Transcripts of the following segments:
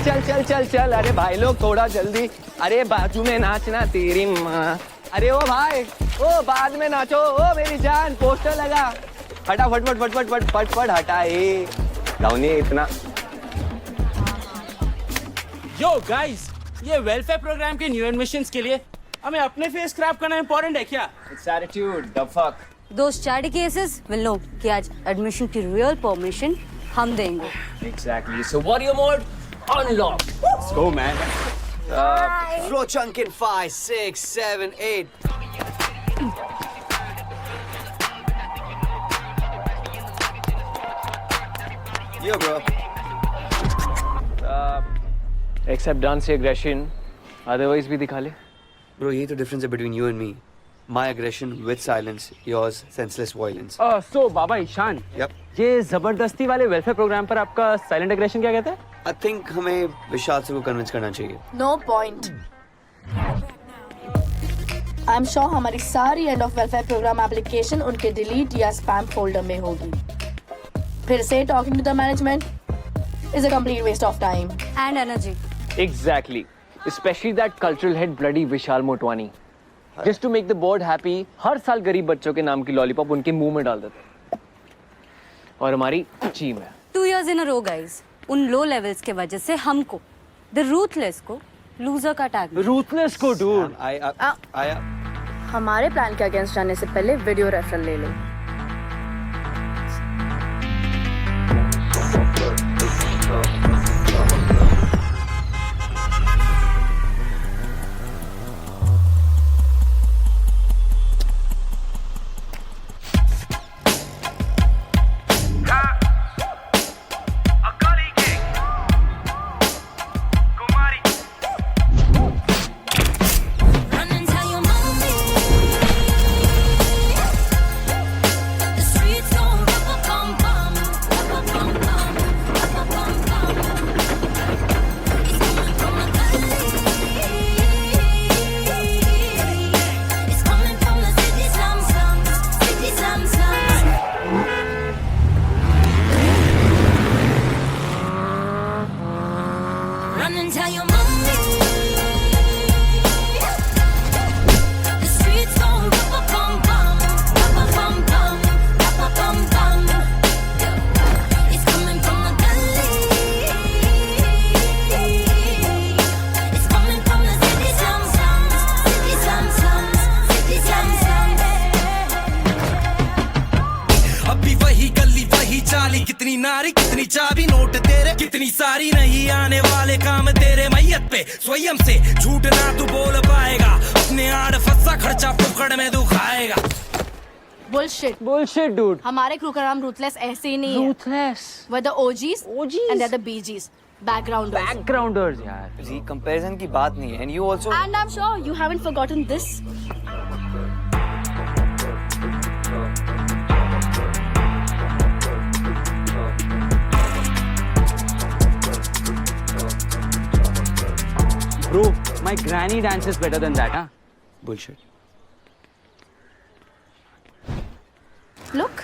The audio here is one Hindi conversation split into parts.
चल चल चल चल, अरे भाई लोग थोड़ा जल्दी, अरे बाजू में नाचना तेरी माँ। अरे ओ भाई, ओ बाद में नाचो, ओ मेरी जान, पोस्टर लगा, हटा फट फट फट फट फट फट फट हटा ये डाउनी इतना। यो गाइस, ये वेलफेयर प्रोग्राम के न्यू एडमिशंस के लिए हमें अपने फेस क्रैप करना इंपॉर्टेंट है क्या? It's attitude the fuck. Those charity cases will know कि आज एडमिशन की रियल परमिशन हम देंगे। Exactly. So warrior mode unlock. Let's go, man. Flow chunk in 5, 6, 7, 8. Yo, bro. Except dance aggression, otherwise भी दिखा ले। Bro, यही तो difference है between you and me. My aggression with silence, yours senseless violence. So Baba Ishan, Yep. ये जबरदस्ती वाले वेलफेयर प्रोग्राम पर आपका साइलेंट एग्रेशन क्या कहते हैं? I think हमें विशाल सर को कन्विंस करना चाहिए। No point. I'm sure हमारी सारी end of welfare program application उनके डिलीट या स्पैम फोल्डर में होगी। फिर से talking to the management is a complete waste of time And energy. Exactly. Especially that cultural head bloody Vishal Motwani. Just to make the board happy, हर साल गरीब बच्चों के नाम की लॉलीपॉप उनके मुंह में डाल देते। और हमारी टीम है। 2 years in a row, guys. उन लो लेवल्स के वजह से हमको द रूथलेस को लूजर का टैग मिला। Ruthless को dude. I हमारे प्लान के अगेंस्ट जाने से पहले वीडियो रेफरल ले लो। Run and tell your mommy the streets gon' bum bum bum bum bum. It's coming from the gully. It's coming from the city slums, city slums, city slums. अभी वही गली वही चाली, कितनी नारी कितनी चाबी, नोट तेरे कितनी सारी, नहीं आने वाले काम तेरे मैयत पे स्वयं से झूठ ना तू बोल पाएगा, अपने आड़ फंसा खर्चा फुकड़ में दुखाएगा। Bullshit. Bullshit dude. हमारे क्रू का नाम रूथलेस ऐसे ही नहीं है। Ruthless. We're the OGs and they're the BGs. Backgrounders. Backgrounders यार. जी कंपैरिजन की बात नहीं है and you also And I'm sure you haven't forgotten this. Bro, my granny dances better than that, huh? bullshit. Look.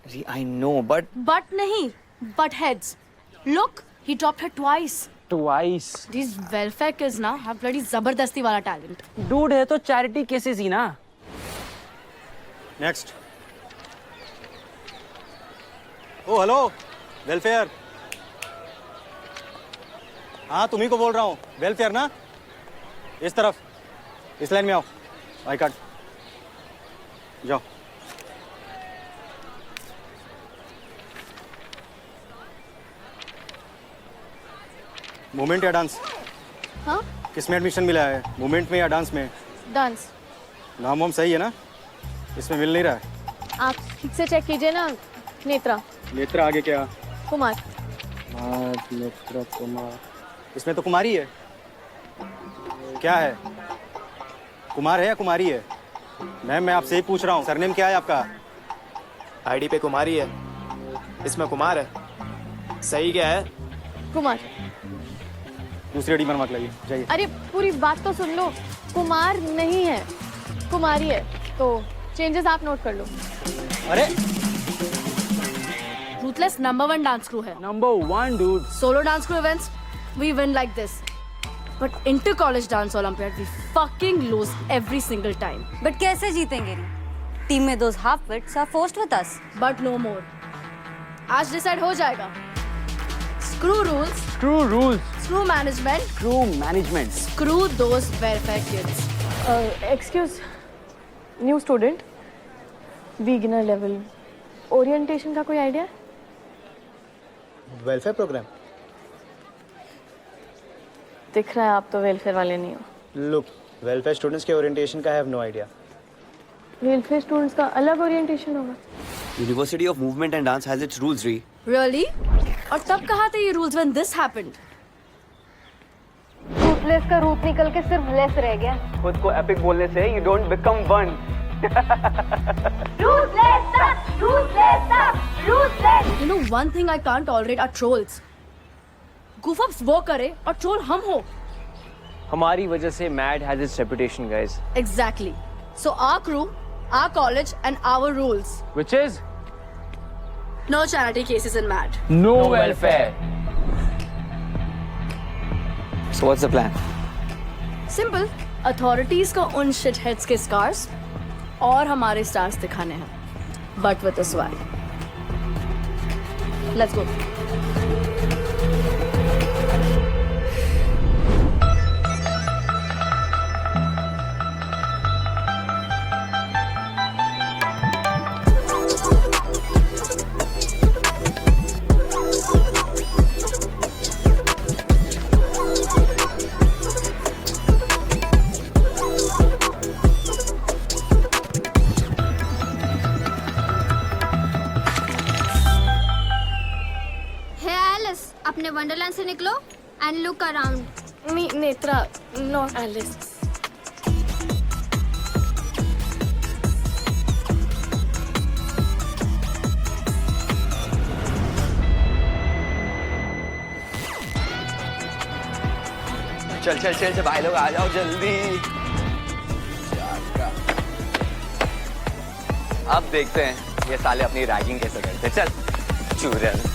Ji I know but But नहीं. But heads. Look. He dropped her twice. Twice. These welfare kids now have bloody जबरदस्ती वाला talent. Dude है तो charity cases ही ना। नेक्स्ट। ओ हेलो, वेलफेयर। हाँ तुम्ही को बोल रहा हूँ, वेलफेयर ना, इस तरफ, इस लाइन में आओ, आई कार्ड, जाओ। मूवमेंट या डांस? हाँ? किस में एडमिशन मिला है, मूवमेंट में या डांस में? Dance. नाम वाम सही है ना? इसमें मिल नहीं रहा है। आप ठीक से चेक कीजिए ना, नेत्रा। नेत्रा आगे क्या? कुमार। नेत्रा कुमार। इसमें तो कुमारी है। क्या है? कुमार है या कुमारी है? मैम मैं आपसे ही पूछ रहा हूँ, सरनेम क्या है आपका? आईडी पे कुमारी है, इसमें कुमार है। सही क्या है? कुमार। दूसरी आईडी बनवा के लाइए, जाइए। अरे पूरी बात तो सुन लो, कुमार नहीं है, कुमारी है, तो चेंजेस आप नोट कर लो। अरे रूथलेस नंबर 1 डांस क्रू है। Number 1 dude. Solo dance crew events we win like this. But inter-college dance Olympiad, we fucking lose every single time. But कैसे जीतेंगे री? टीम में those half wits are forced with us. But no more. आज डिसाइड हो जाएगा. Screw rules. Screw rules. Screw management. Screw management. Screw those welfare kids. Excuse, new student, beginner level, orientation का कोई idea? Welfare programme. दिख रहा है आप तो वेलफेयर वाले नहीं हो. लुक, वेलफेयर स्टूडेंट्स के ओरिएंटेशन का I have no idea. Welfare students का अलग ओरिएंटेशन होगा. University of Movement and Dance has its rules, Ree. Really? और तब कहाँ थे ये rules when this happened? Ruthless का रूट निकल के सिर्फ लेस रह गया. खुद को एपिक बोलने से you don't become one. You know one thing I can't tolerate are trolls. Goof-ups वो करे और troll हम हो. हमारी वजह से MAD has its reputation, guys. Exactly. So our crew, our college, and our rules. Which is No charity cases in MAD. no welfare. So what's the plan? Simple. Authorities को उन shitheads के scars और हमारे stars दिखाने हैं. But with a swag. Let's go. अपने वंडरलैंड से निकलो and look around. Netra, not Alice. चल चल चल चल भाई लोग आ जाओ जल्दी. अब देखते हैं ये साले अपनी रैगिंग कैसे करते. चल चूरन.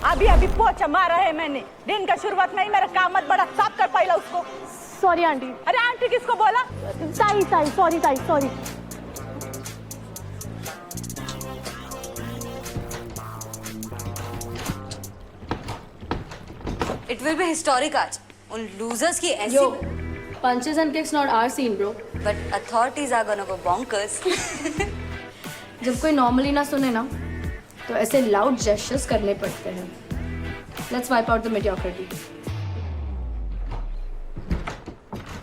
अभी अभी पोछा मारा है मैंने. दिन का शुरुआत में ही मेरा काम मत बड़ा. साफ कर पहला उसको. Sorry aunty. अरे आंटी किसको बोला? ताई ताई सॉरी ताई sorry. It will be historic आज. उन losers की ऐसी. Yo, punches and kicks not our scene, bro. But authorities are gonna go bonkers. जब कोई normally ना सुने ना, तो ऐसे loud gestures करने पड़ते हैं. Let's wipe out the mediocrity.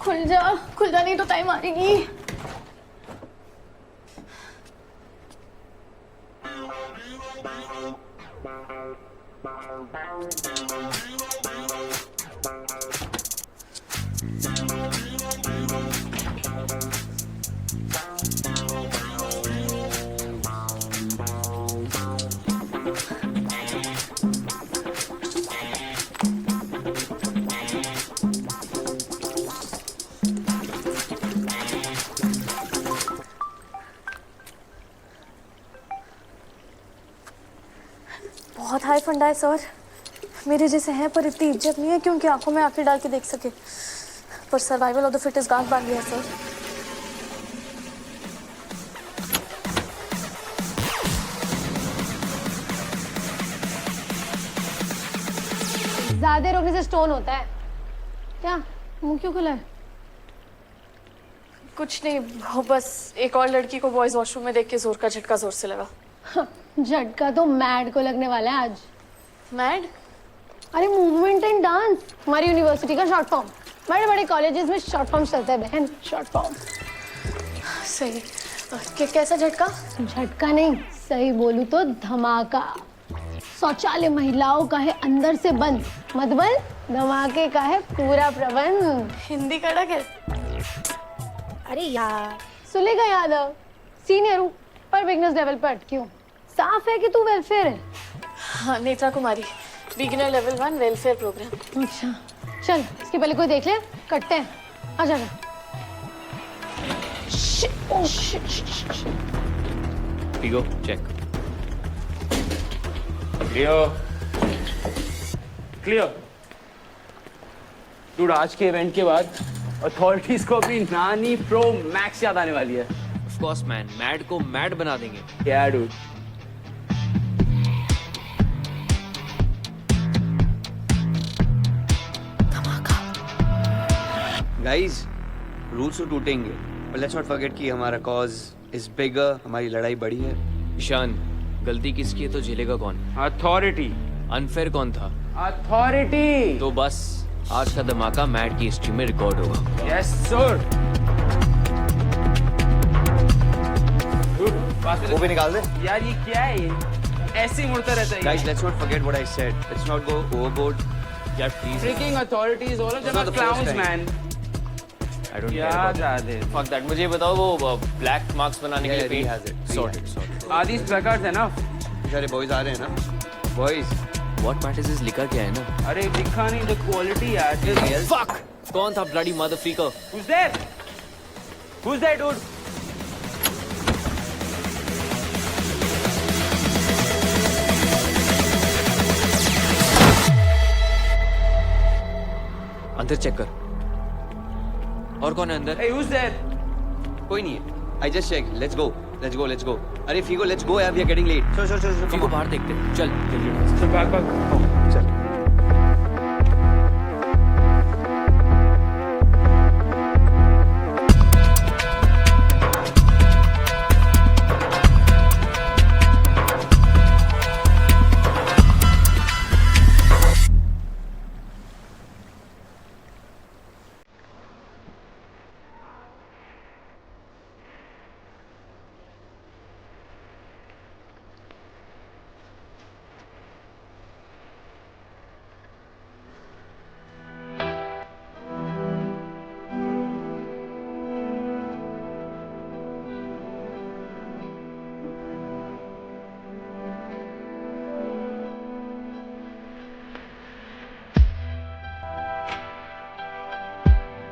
खुल जा नहीं तो टाइम आएगी. बहुत हाई फंडा है सर. मेरे जैसे हैं पर इतनी इज्जत नहीं है कि उनकी आंखों में आंखें डाल के देख सके. पर सर्वाइवल ऑफ द फिटेस्ट गांठ बांध लिया सर. ज्यादा रोकने से स्टोन होता है क्या? मुंह क्यों खुला है? कुछ नहीं, वो बस एक और लड़की को बॉयज वॉशरूम में देख के जोर का झटका जोर से लगा. झटका तो मैड को लगने वाला है आज. मैड? अरे मूवमेंट एंड डांस हमारी यूनिवर्सिटी का शॉर्ट फॉर्म. बड़े बड़े कॉलेजेस में शॉर्ट फॉर्म चलता है बहन. Short form. सही. कैसा झटका? झटका नहीं, सही बोलूं तो धमाका. शौचालय महिलाओं का है अंदर से बंद, मतबल धमाके का है पूरा प्रबंध. हिंदी कड़क है. अरे यार सुलेखा यादव, सीनियर हूँ पर बिगनर्स लेवल पर अटकी हूँ. साफ है कि तू वेलफेयर है. हाँ, नेत्रा कुमारी, बिगिनर लेवल 1 वेलफेयर प्रोग्राम. अच्छा चल, इसके पहले कोई देख ले, कटते हैं. आ जाना. Ego check. क्लियर। डूड, आज के इवेंट के बाद अथॉरिटीज को अपनी नानी प्रो मैक्स याद आने वाली है। ऑफ कोर्स मैन, मैड को मैड बना देंगे। क्या डूड? गाइस, रूल्स तो टूटेंगे, but let's not forget कि हमारा cause is bigger, हमारी लड़ाई बड़ी है। ईशान, गलती किसकी है तो झेलेगा कौन? अथॉरिटी। अनफेयर कौन था? अथॉरिटी। तो बस आज का धमाका मैड की हिस्ट्री में रिकॉर्ड होगा। Yes sir. वो भी निकाल दे। यार ये क्या है? ये ऐसे ही मुड़ता रहता है। Guys, let's not forget what I said. Let's not go overboard. यार please. Freaking authorities, all of them are clowns, man. I don't क्या care जा about they? it. Fuck that. मुझे बताओ वो ब्लैक मार्क्स बनाने के लिए he has it. He Sorted, has sorted. Are these placards enough? सारे boys आ रहे हैं ना? Boys. What matters is लिखा क्या है ना? अरे दिखा नहीं, the quality यार। Fuck! कौन था bloody motherfucker? Who's there? Who's there, dude? अंदर चेक कर। और कौन है अंदर? Hey, who's there? कोई नहीं है। I just checked. Let's go. Let's go. Let's go. अरे फीगो, let's go यार, we are getting late. चल। फीगो बाहर देखते हैं। चल जल्दी। So back. चल।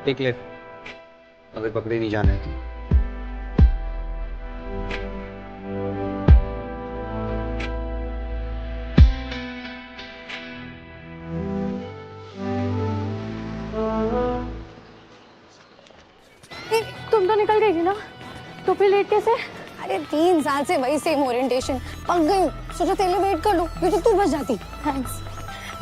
टेक लेफ्ट, अगर पकड़े नहीं जाना है तो। तुम तो निकल गई थी ना, तो फिर लेट कैसे? अरे 3 साल से वही सेम ओरिएंटेशन, पक गई हूँ। सोचा तेरे लिए वेट कर लूँ, ये तो तू बच जाती। थैंक्स।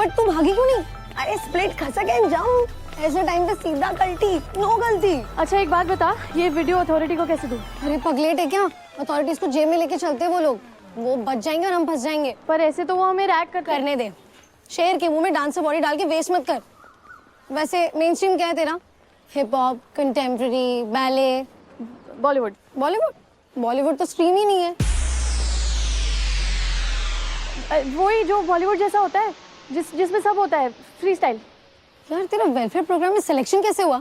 बट तू भागी क्यों नहीं? अरे स्प्लिट खसक एंड जंप, ऐसे टाइम पे सीधा गलती, नो गलती। अच्छा एक बात बता, ये वीडियो अथॉरिटी को कैसे दूँ? अरे पगलेट है क्या? अथॉरिटीज को जेल में लेके चलते वो लोग, वो बच जाएंगे और हम फंस जाएंगे। पर ऐसे तो वो हमें रैक करने दे। शेर के मुंह में डांस से बॉडी डाल के वेस्ट मत कर। वैसे मेन स्ट्रीम क्या है तेरा? Hip hop, contemporary, ballet, Bollywood. Bollywood? Bollywood तो स्ट्रीम ही नहीं है। वही जो बॉलीवुड जैसा होता है, जिसमें सब होता है, फ्री स्टाइल। यार तेरा वेलफेयर प्रोग्राम में सिलेक्शन कैसे हुआ? ओ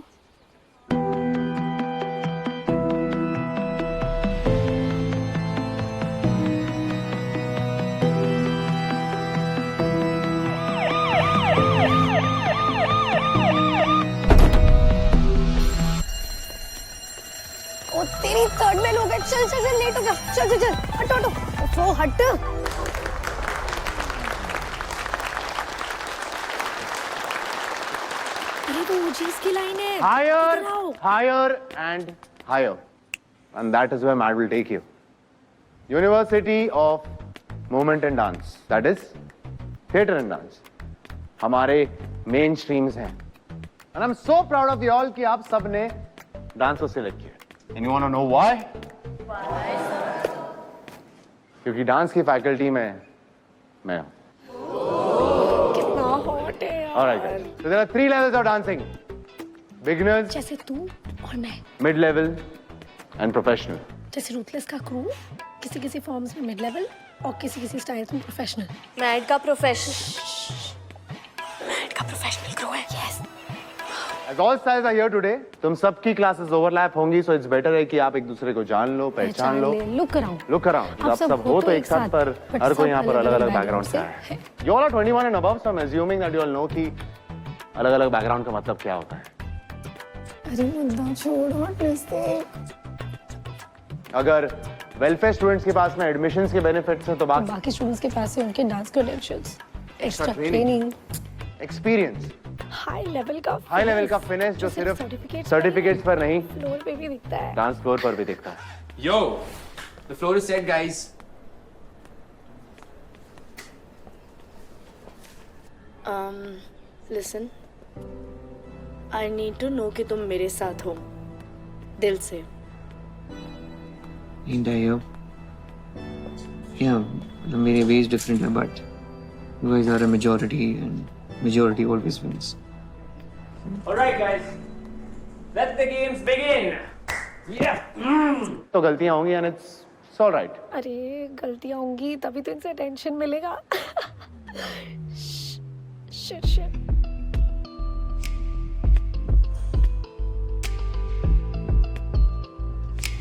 तेरी थर्ड बेल हो गई। चल चल चल, लेट हो गया। चल चल चल, हटो हटो, वो हट। अरे तो ऊंची इसकी लाइन है। Higher and higher, and that is where Mad will take you. University of Movement and Dance, that is theatre and dance. हमारे मेन स्ट्रीम्स हैं, and I'm so proud of you all कि आप सब ने डांस को सिलेक्ट किया। And you want to know why? क्योंकि डांस की फैकल्टी में मैं हूँ। कितना हॉट है यार। Alright guys, so there are 3 levels of dancing: beginners, जैसे तू और मैं, mid-level, and professional. जैसे रूथलेस का क्रू किसी किसी फॉर्म्स में मिड लेवल और किसी किसी स्टाइल्स में प्रोफेशनल। मैड का प्रोफेशनल क्रू है। Yes. As all styles are here today, तुम सबकी क्लासेस ओवरलैप होंगी, so it's better है कि आप एक दूसरे को जान लो, पहचान लो। Look around. Look around. आप सब हो तो एक साथ, पर हर कोई यहाँ पर अलग-अलग बैकग्राउंड से है। You all are 21 and above, so I'm assuming that you all know कि अलग-अलग बैकग्राउंड का मतलब क्या होता है। अरे मुद्दा छोड़, प्लीज देख। अगर वेलफेयर स्टूडेंट्स के पास में एडमिशन्स के बेनिफिट्स हैं तो बाकी स्टूडेंट्स के पास है उनके dance credentials, extra training, training, experience, high level का फिनिश जो सिर्फ सर्टिफिकेट्स पर नहीं फ्लोर पे भी दिखता है। डांस फ्लोर पर भी दिखता है। Yo, the floor is set, guys. Listen, I need to know कि तुम मेरे साथ हो दिल से। Ain't I here? Yeah, the मेरे ways different है, but you guys are a majority and majority always wins. All right, guys. Let the games begin. Yeah. तो गलतियां होंगी and it's all right. अरे गलतियां होंगी तभी तो इनसे टेंशन मिलेगा। शिट।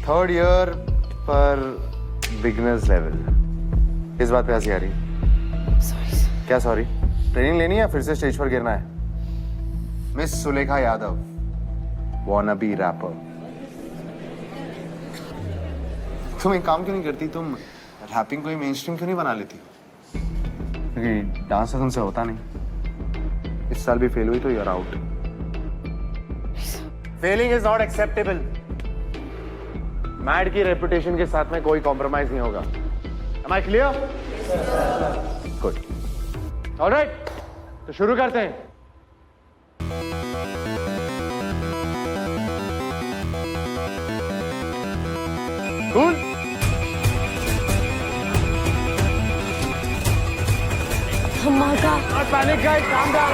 थर्ड ईयर पर बिगनर्स लेवल, इस बात पे हंसी आ रही? सॉरी। क्या सॉरी? ट्रेनिंग लेनी है फिर से स्टेज पर गिरना है? Miss Sulekha Yadav, wannabe rapper. तुम एक काम क्यों नहीं करती, तुम रैपिंग को ही मेन स्ट्रीम क्यों नहीं बना लेती? क्योंकि डांस तो तुमसे होता नहीं। इस साल भी फेल हुई तो you're out. Failing is not acceptable. MAD की रेपुटेशन के साथ में कोई कॉम्प्रोमाइज नहीं होगा। Am I clear? Good. All right. तो शुरू करते हैं। Cool. धमाका। Not panic, guys. Calm down.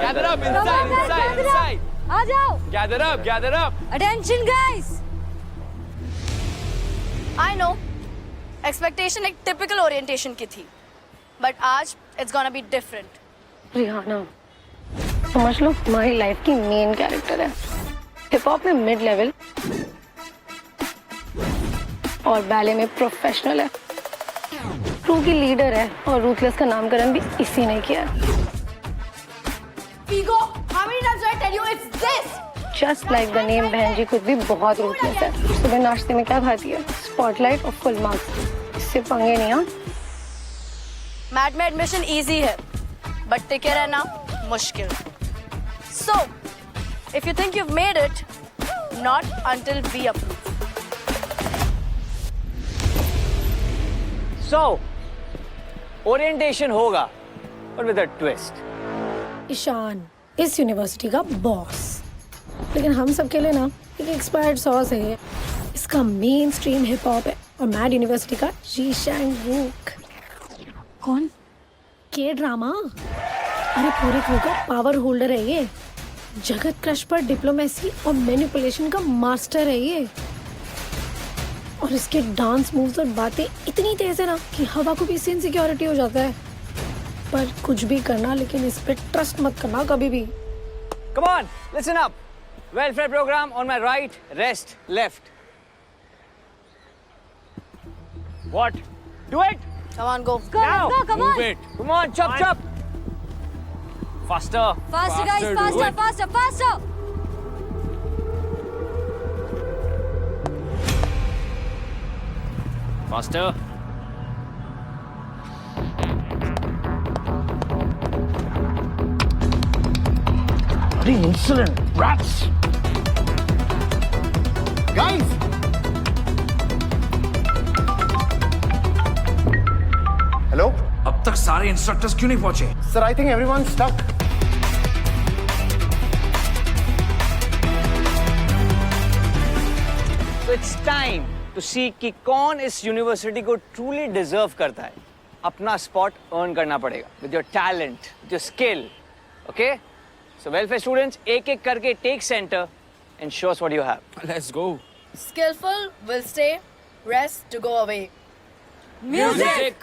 Gather up, inside. आ जाओ। Gather up. Attention guys. I know expectation एक टिपिकल ओरिएंटेशन की थी, बट आज it's gonna be different. Rihanna समझ लो तुम्हारी लाइफ की मेन कैरेक्टर है। हिप हॉप में मिड लेवल और बैले में प्रोफेशनल है। क्रू की लीडर है और रूथलेस का नामकरण भी इसी ने किया है। Ego, how many times do I tell you it's this? Just like the name, बहन जी खुद भी बहुत रूथलेस है। सुबह नाश्ते में क्या खाती है? स्पॉटलाइट और फुल मार्क्स। इससे पंगे नहीं। हाँ, मैट में एडमिशन इजी है, बट टिके रहना मुश्किल। So if you think you've made it, not until we approve. So, orientation होगा, but with a twist. Ishaan इस यूनिवर्सिटी का बॉस, लेकिन हम सबके लिए ना एक एक्सपायर्ड सॉस है ये। इसका मेन स्ट्रीम हिप हॉप है और मैड यूनिवर्सिटी का शीशांग वूक। कौन? के ड्रामा। अरे पूरे क्रू का पावर होल्डर है ये। जगत क्रश पर डिप्लोमेसी और मैनिपुलेशन का मास्टर है ये। और इसके डांस मूव्स और बातें इतनी तेज है ना कि हवा को भी इससे इनसिक्योरिटी हो जाता है। पर कुछ भी करना, लेकिन इस पे ट्रस्ट मत करना कभी भी। Come on, listen up. Welfare program on my right, rest left. What? Do it. Come on, go. Now. Come on. Move it. Come on, chop. Faster. Faster guys, do it. faster. Faster. Bloody insolent rats! Guys! Hello? अब तक सारे इंस्ट्रक्टर्स क्यों नहीं पहुंचे? Sir, I think everyone's stuck. So it's time to see कि कौन इस यूनिवर्सिटी को truly deserve करता है। अपना spot earn करना पड़ेगा with your talent, with your skill, okay? So welfare students, एक-एक करके take center and show us what you have. Let's go. Skillful will stay, rest to go away. Music.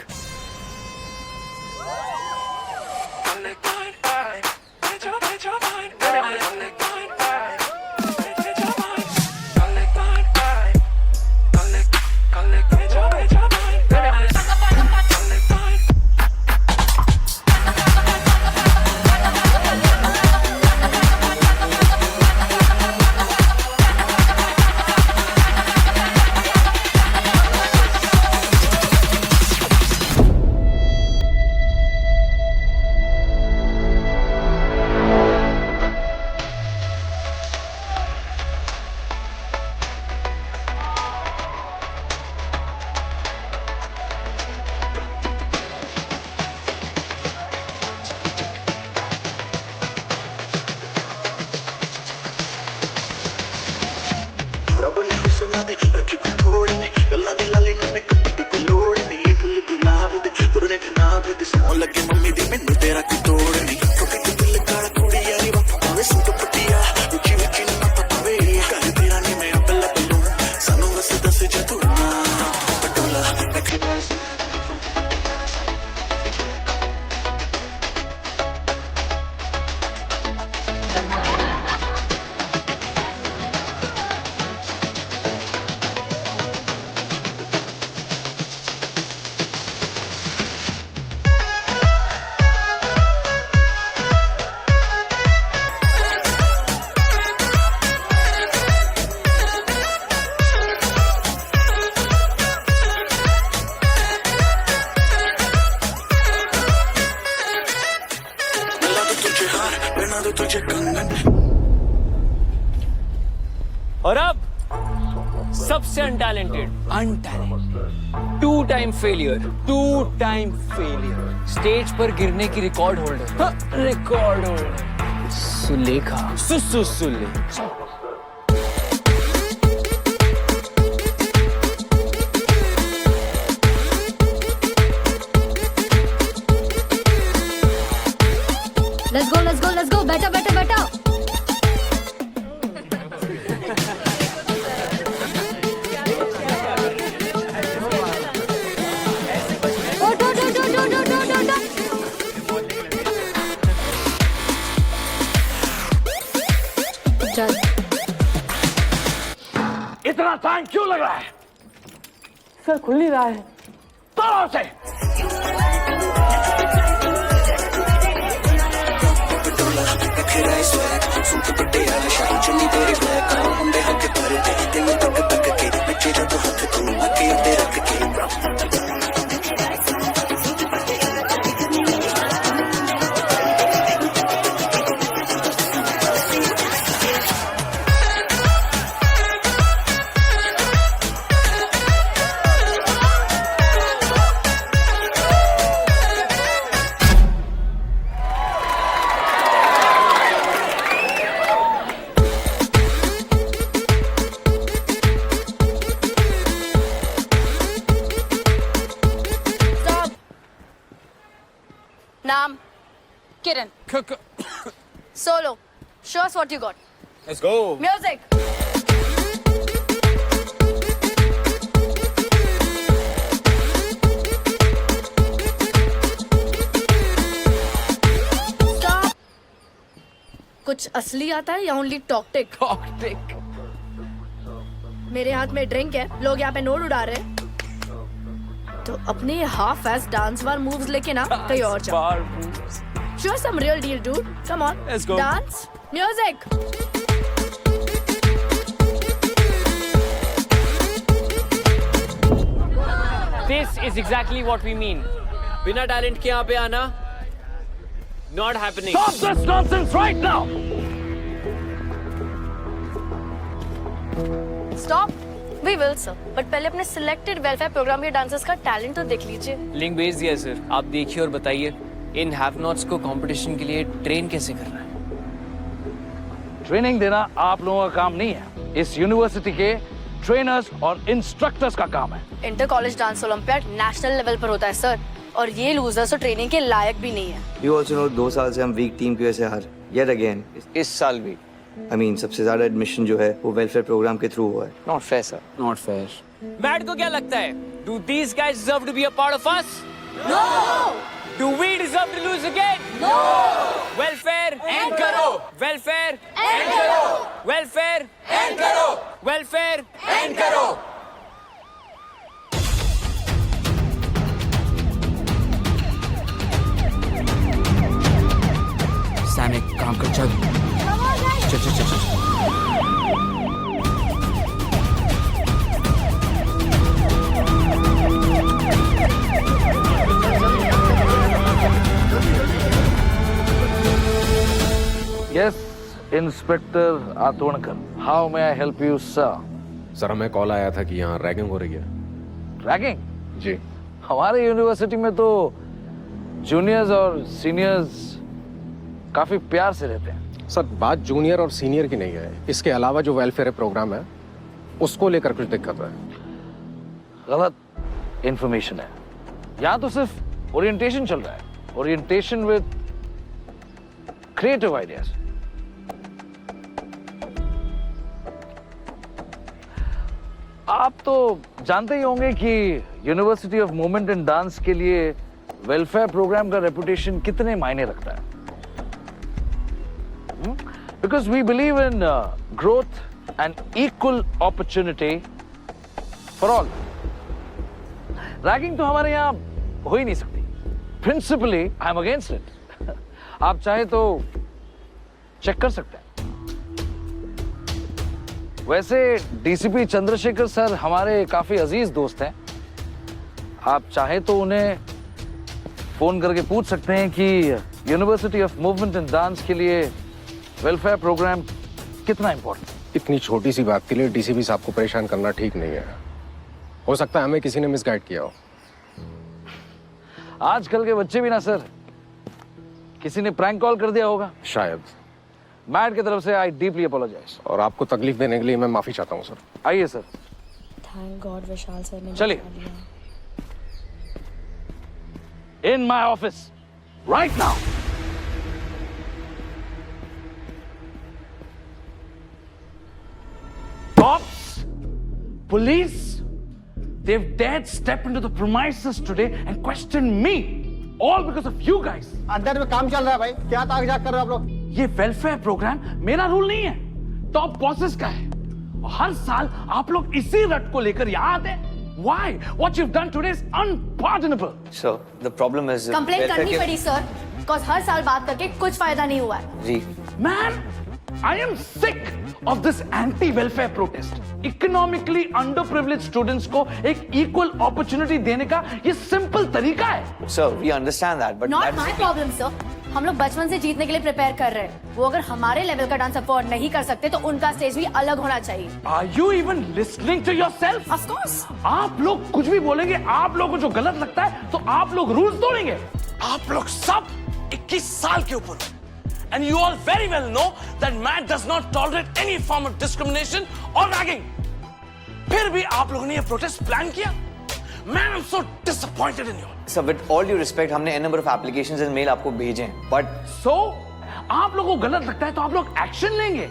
और अब सबसे untalented, to time failure, stage पर गिरने की record holder, Sulekha, Sulekha. Let's go, बैठा। चल। इतना टाइम क्यों लग रहा है? सर खुल नहीं रहा है। तोड़ो से। नाम किरण. Solo. Show us what you got. Let's go. Music. Stop. कुछ असली आता है या ओनली टॉक्टिक? टॉक्टिक. मेरे हाथ में ड्रिंक है, लोग यहाँ पे नोट उड़ा रहे हैं. तो अपने half S dance bar moves लेके ना कहीं और जाओ. Show some real deal, dude. Come on. Let's go. Dance. Music. This is exactly what we mean. बिना टैलेंट के यहाँ पे आना not happening. Stop this nonsense right now. Stop. We will, sir. But पहले अपने selected welfare program के dancers का talent तो देख लीजिए. लिंक भेज दिया सर. आप देखिए और बताइए इन हैव-नॉट्स को कंपटीशन के लिए ट्रेन कैसे करना है. ट्रेनिंग देना आप लोगों का काम नहीं है. इस यूनिवर्सिटी के ट्रेनर्स और इंस्ट्रक्टर्स का काम है. Inter college dance olympiad national level पर होता है सर. और ये लूजर्स तो ट्रेनिंग के लायक भी नहीं है. You also know 2 साल से हम वीक टीम की वजह से हार. Yet again. इस साल भी I mean, सबसे ज़्यादा एडमिशन जो है वो वेलफेयर प्रोग्राम के थ्रू हुआ है. Not fair, sir. Not fair. Matt को क्या लगता है? Do these guys deserve to be a part of us? No! Do we deserve to lose again? No! Welfare end करो. Welfare end करो. Welfare end करो. Welfare end करो. सैम एक काम कर, चल चल चल चल चल. Yes, Inspector Atwankar. How may I help you, sir? Sir हमें कॉल आया था कि यहाँ रैगिंग हो रही है. रैगिंग? जी. हमारे यूनिवर्सिटी में तो जूनियर्स और सीनियर्स काफी प्यार से रहते हैं. सर बात जूनियर और सीनियर की नहीं है, इसके अलावा जो वेलफेयर प्रोग्राम है उसको लेकर कुछ दिक्कत है. गलत इंफॉर्मेशन है. यहाँ तो सिर्फ ओरिएंटेशन चल रहा है. Orientation with creative ideas. आप तो जानते ही होंगे कि university of movement and dance के लिए वेलफेयर प्रोग्राम का रेपुटेशन कितने मायने रखता है. Because we believe in growth and equal opportunity for all. Ragging तो हमारे यहाँ हो ही नहीं सकती. Principally I am against it. आप चाहे तो चेक कर सकते हैं. वैसे डीसीपी चंद्रशेखर सर हमारे काफी अजीज दोस्त हैं. आप चाहे तो उन्हें फोन करके पूछ सकते हैं कि university of movement and dance के लिए वेलफेयर प्रोग्राम कितना इंपॉर्टेंट. इतनी छोटी सी बात के लिए डीसीपी साहब को परेशान करना ठीक नहीं है. हो सकता है हमें किसी ने मिसगाइड किया हो. आजकल के बच्चे भी ना सर, किसी ने प्रैंक कॉल कर दिया होगा शायद. मैट की तरफ से आई डीपली अपोलोजाइज. और आपको तकलीफ देने के लिए मैं माफी चाहता हूँ सर. आइए sir. Thank God Vishal sir ने चलिए. In my office right now. Cops, police, they've dared step into the premises today and question me, all because of you guys. अंदर में काम चल रहा है भाई, क्या ताक-झाक कर रहे हो आप लोग? ये वेलफेयर प्रोग्राम मेरा रूल नहीं है, टॉप बॉसेस का है. और हर साल आप लोग इसी रट को लेकर यहाँ आते हैं. Why? What you've done today is unpardonable. So the problem is. Complaint करनी पड़ी सर, बिकॉज़ हर साल बात करके कुछ फायदा नहीं हुआ है. जी. Man, I am sick of this anti-welfare protest. Economically underprivileged students को एक equal opportunity देने का ये simple तरीका है. Sir, we understand that, but Not my problem, sir. हम लोग बचपन से जीतने के लिए प्रिपेयर कर रहे हैं. वो अगर हमारे लेवल का डांस अफोर्ड नहीं कर सकते तो उनका स्टेज भी अलग होना चाहिए. Are you even listening to yourself? Of course. आप लोग कुछ भी बोलेंगे, आप लोगों को जो गलत लगता है तो आप लोग रूल्स तोड़ेंगे. आप लोग सब 21 साल के ऊपर. And you all very well know that MAT does not tolerate any form of discrimination or ragging. फिर भी आप लोगों ने ये protest plan किया. Man, I'm so disappointed in you. Sir, with all due respect, हमने n number of applications and mail आपको भेजे हैं, but so आप लोगों को गलत लगता है तो आप लोग एक्शन लेंगे.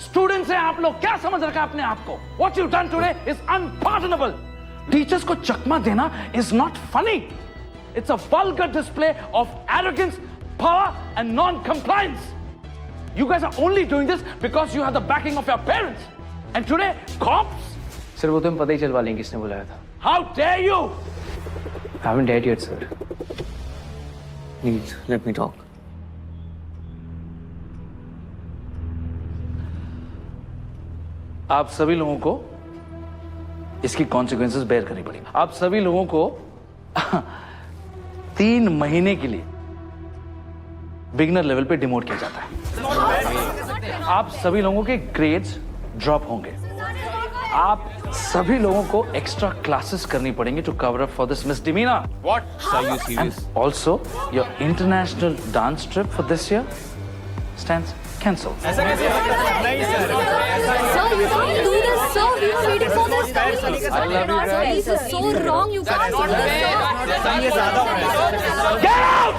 स्टूडेंट्स हैं आप लोग, क्या समझ रखा है अपने आप को? What you've done today is unpardonable. Teachers को चकमा देना is not funny. It's a vulgar display of arrogance, power and non-compliance. You guys are only doing this because you have the backing of your parents. And today, cops? Sir वो तो हम पता ही चलवा लेंगे किसने बुलाया था. How dare you? I haven't dared yet, sir. please let me talk. आप सभी लोगों को इसकी कॉन्सिक्वेंसेस बेयर करनी पड़ेगी. आप सभी लोगों को 3 महीने के लिए बिगिनर लेवल पे डिमोट किया जाता है. आप सभी लोगों के ग्रेड्स ड्रॉप होंगे. आप सभी लोगों को एक्स्ट्रा क्लासेस करनी पड़ेंगी to cover up for this misdemeanor. What? Are you serious? And also, your international dance trip for this year stands cancelled. Sir, you can't do this, sir. We were waiting for this. I love you guys. This is so wrong. You can't do this, sir. Get out!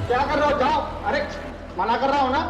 क्या कर रहे हो? जाओ. अरे मना कर रहा हूँ ना.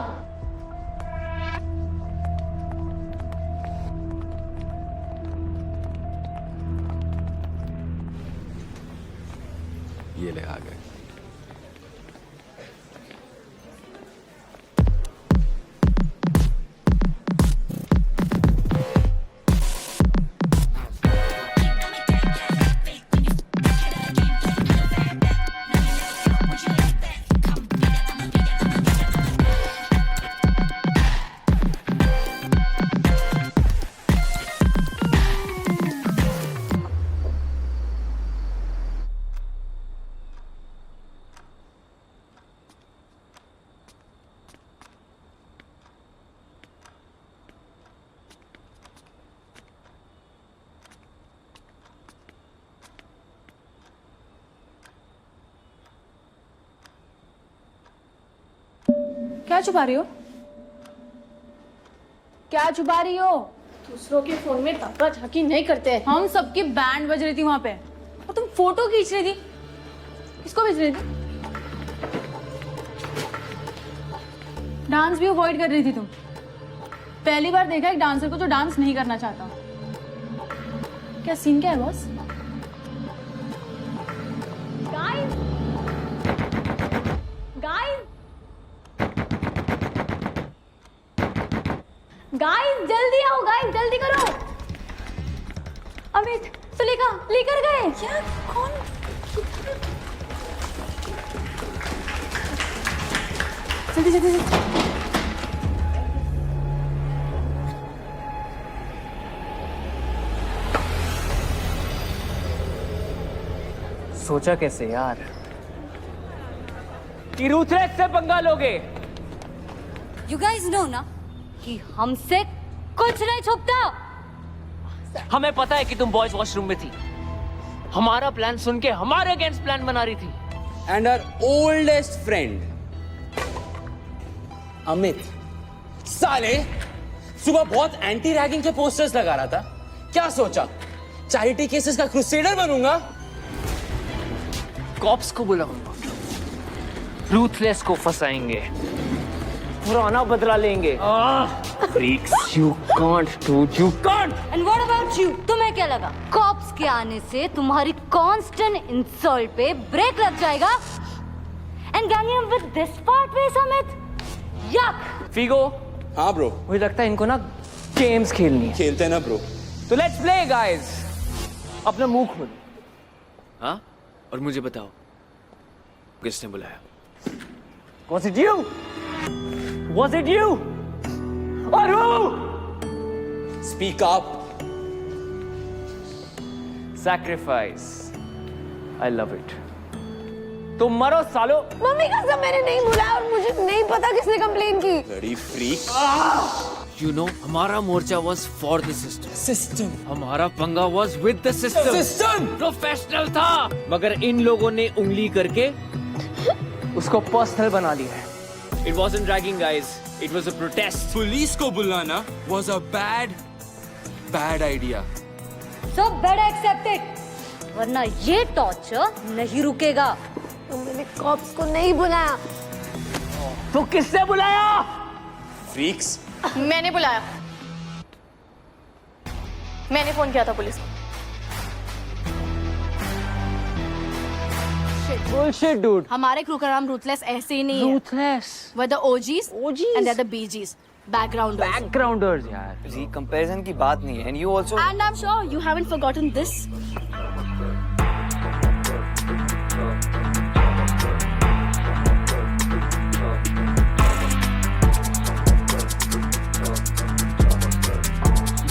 क्या छुपा रही हो? क्या छुपा रही हो? दूसरों के फोन में ताका झाकी नहीं करते हैं। हम सबकी बैंड बज रही थी वहां पे और तुम फोटो खींच रही थी। किसको भेज रही थी? डांस भी अवॉइड कर रही थी तुम। पहली बार देखा एक डांसर को जो डांस नहीं करना चाहता। क्या सीन क्या है बॉस? गाइस गाइस गाइस जल्दी आओ, गाइस जल्दी करो। अमित सुलेखा लेकर गए क्या? कौन? जल्दी जल्दी जल्दी। सोचा कैसे यार कि रूथलेस से पंगा लोगे? यू गाइस नो ना कि हमसे कुछ नहीं छुपता। हमें पता है कि तुम बॉयज वॉशरूम में थी, हमारा प्लान सुन के हमारे अगेंस्ट प्लान बना रही थी। And our oldest friend Amit साले सुबह बहुत एंटी रैगिंग के पोस्टर्स लगा रहा था। क्या सोचा चैरिटी केसेस का क्रूसेडर बनूंगा? कॉप्स को बुलाऊंगा, रूथलेस को फंसाएंगे, पुराना बदला लेंगे। Freaks, you can't do, you can't. And what about you? तुम्हें क्या लगा कॉप्स के आने से तुम्हारी कांस्टेंट इंसल्ट पे ब्रेक लग जाएगा? And gang him with this part way, Amit? Yuck! Figo. हाँ ब्रो, मुझे लगता है इनको ना गेम्स खेलनी है। खेलते हैं ना ब्रो। तो लेट्स प्ले गाइस। अपना मुंह खोलो। हाँ, और मुझे बताओ किसने बुलाया? Was it you? Was it you? Or who? Speak up. Sacrifice. I love it. तुम मरो सालो। मम्मी कसम मैंने नहीं बुलाया और मुझे नहीं पता किसने कंप्लेन की। Bloody freak. You know, हमारा मोर्चा was for the system. System. हमारा पंगा was with the system. System. Professional था, मगर इन लोगों ने उंगली करके उसको पर्सनल बना लिया है। It wasn't ragging, guys. It was a protest. Police को बुलाना was a bad idea. So better accept it. वरना ये टॉर्चर नहीं रुकेगा। तो मैंने कॉप्स को नहीं बुलाया। तो किसने बुलाया? Freaks. मैंने बुलाया। मैंने फोन किया था पुलिस को। Bullshit, dude. हमारे क्रू का नाम रूथलेस ऐसे ही नहीं है। Ruthless. We're the OGs and they're the BGs. Backgrounders. Backgrounders, यार। जी कंपैरिजन की बात नहीं है, and you also And I'm sure you haven't forgotten this.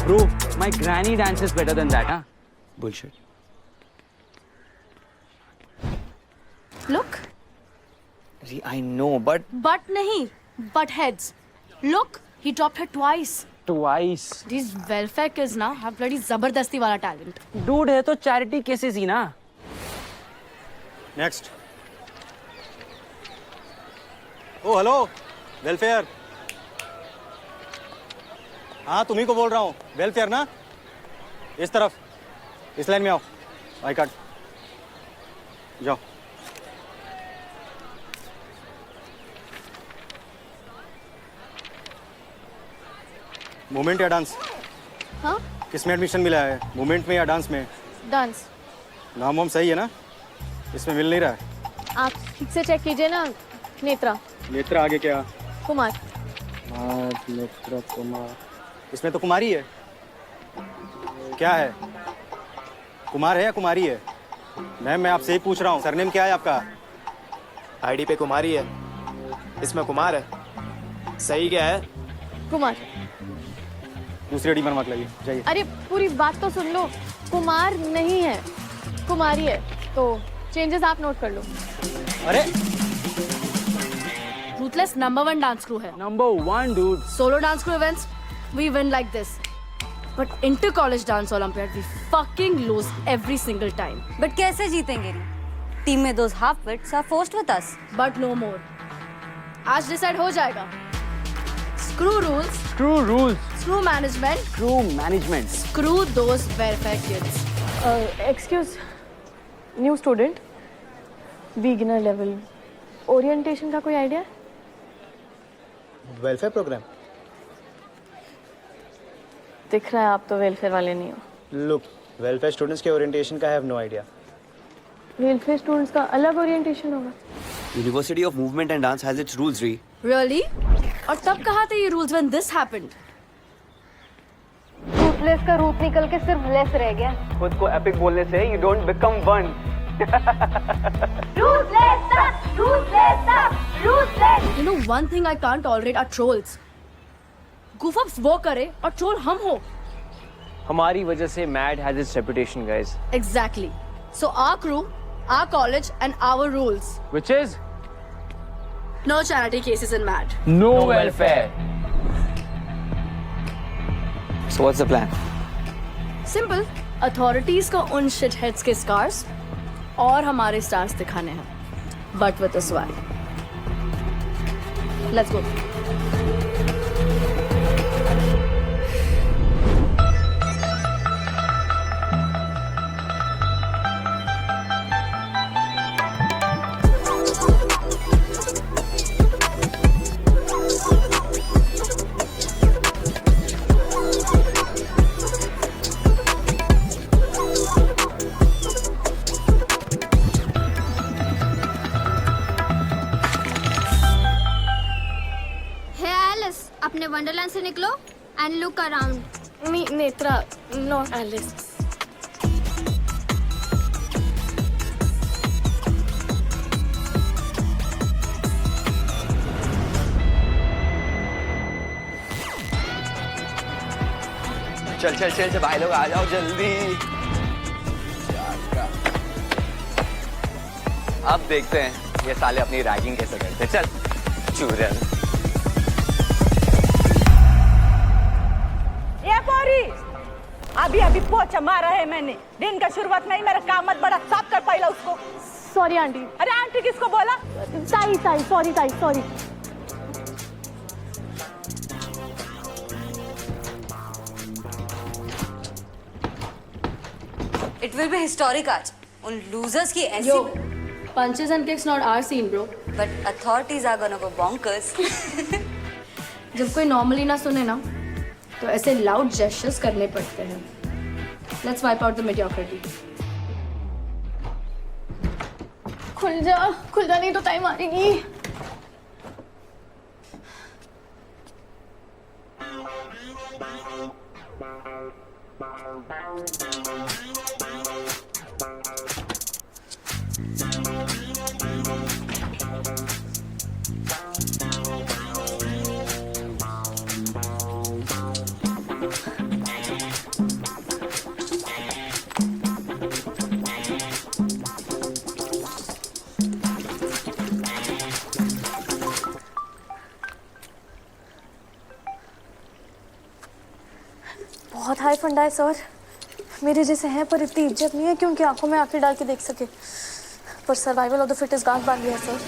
Bro, my granny dances better than that, huh? Bullshit. Look. Ji I know, but But नहीं. But heads. Look. He dropped her twice. Twice. These welfare kids ना have bloody जबरदस्ती वाला talent. Dude है तो चैरिटी केसेस ही ना। नेक्स्ट। ओ हेलो, वेलफेयर। हाँ तुम्ही को बोल रहा हूँ, वेलफेयर ना? इस तरफ, इस लाइन में आओ। आई कार्ड जाओ। मूवमेंट या डांस? हाँ? किसमें एडमिशन मिला है, मूवमेंट में या डांस में? डांस। नाम वाम सही है ना? इसमें मिल नहीं रहा है। आप ठीक से चेक कीजिए ना। नेत्रा। नेत्रा आगे क्या? कुमार। नेत्रा कुमार। इसमें तो कुमारी है। क्या है, कुमार है या कुमारी है? मैम मैं आपसे ही पूछ रहा हूँ, सरनेम क्या है आपका? आईडी पे कुमारी है, इसमें कुमार है। सही क्या है? कुमार। दूसरी आईडी बनवा के लाइए, जाइए। अरे पूरी बात तो सुन लो। कुमार नहीं है, कुमारी है। तो चेंजेस आप नोट कर लो। अरे Ruthless number 1 dance crew है। Number 1, dude. Solo dance crew events, we win like this. But inter-college dance Olympiad, we fucking lose every single time. But कैसे जीतेंगे? टीम में those half-wits are forced with us. But no more. आज डिसाइड हो जाएगा। Screw rules, Screw rules. Screw management, Screw management. Screw those verify kids. Excuse, new student, beginner level, orientation का कोई आइडिया? Welfare programme. दिख रहा है आप तो वेलफेयर वाले नहीं हो। लुक, वेलफेयर स्टूडेंट्स के ओरिएंटेशन का I have no idea. Welfare students का अलग ओरिएंटेशन होगा। University of Movement and Dance has its rules, Ree. Really? और तब कहाँ थे ये rules when this happened? Ruthless का रूट निकल के सिर्फ लेस रह गया। खुद को एपिक बोलने से you don't become one. You know one thing I can't tolerate are trolls. Goof ups वो करे और troll हम हो। हमारी वजह से MAD has its reputation, guys. Exactly. So our crew, our college, and our rules. Which is No charity cases in MAD. no welfare. So what's the plan? Simple. Authorities को उन shitheads के scars और हमारे stars दिखाने हैं. But with a swag. Let's go. अपने वंडरलैंड से निकलो and look around. Netra, not Alice. चल चल चल भाई लोग आ जाओ जल्दी। अब देखते हैं ये साले अपनी रैगिंग कैसे करते। चल चूरन। अभी अभी पोछा मारा है मैंने। दिन का शुरुआत में ही मेरा काम मत बड़ा, साफ कर पहला उसको। Sorry aunty. अरे आंटी किसको बोला? ताई ताई, सॉरी ताई, sorry. It will be historic आज। उन losers की ऐसी। Yo, punches and kicks not our scene, bro. But authorities are gonna go bonkers। जब कोई नॉर्मली ना सुने ना तो ऐसे लाउड जेस्चर्स करने पड़ते हैं। Let's wipe out the mediocrity. खुल जा नहीं तो टाइम मारेगी। बहुत हाई फंडा है सर। मेरे जैसे हैं पर इतनी इज्जत नहीं है कि उनकी आंखों में आंखें डाल के देख सके। पर सर्वाइवल ऑफ द फिटेस्ट गांठ बांध लिया सर।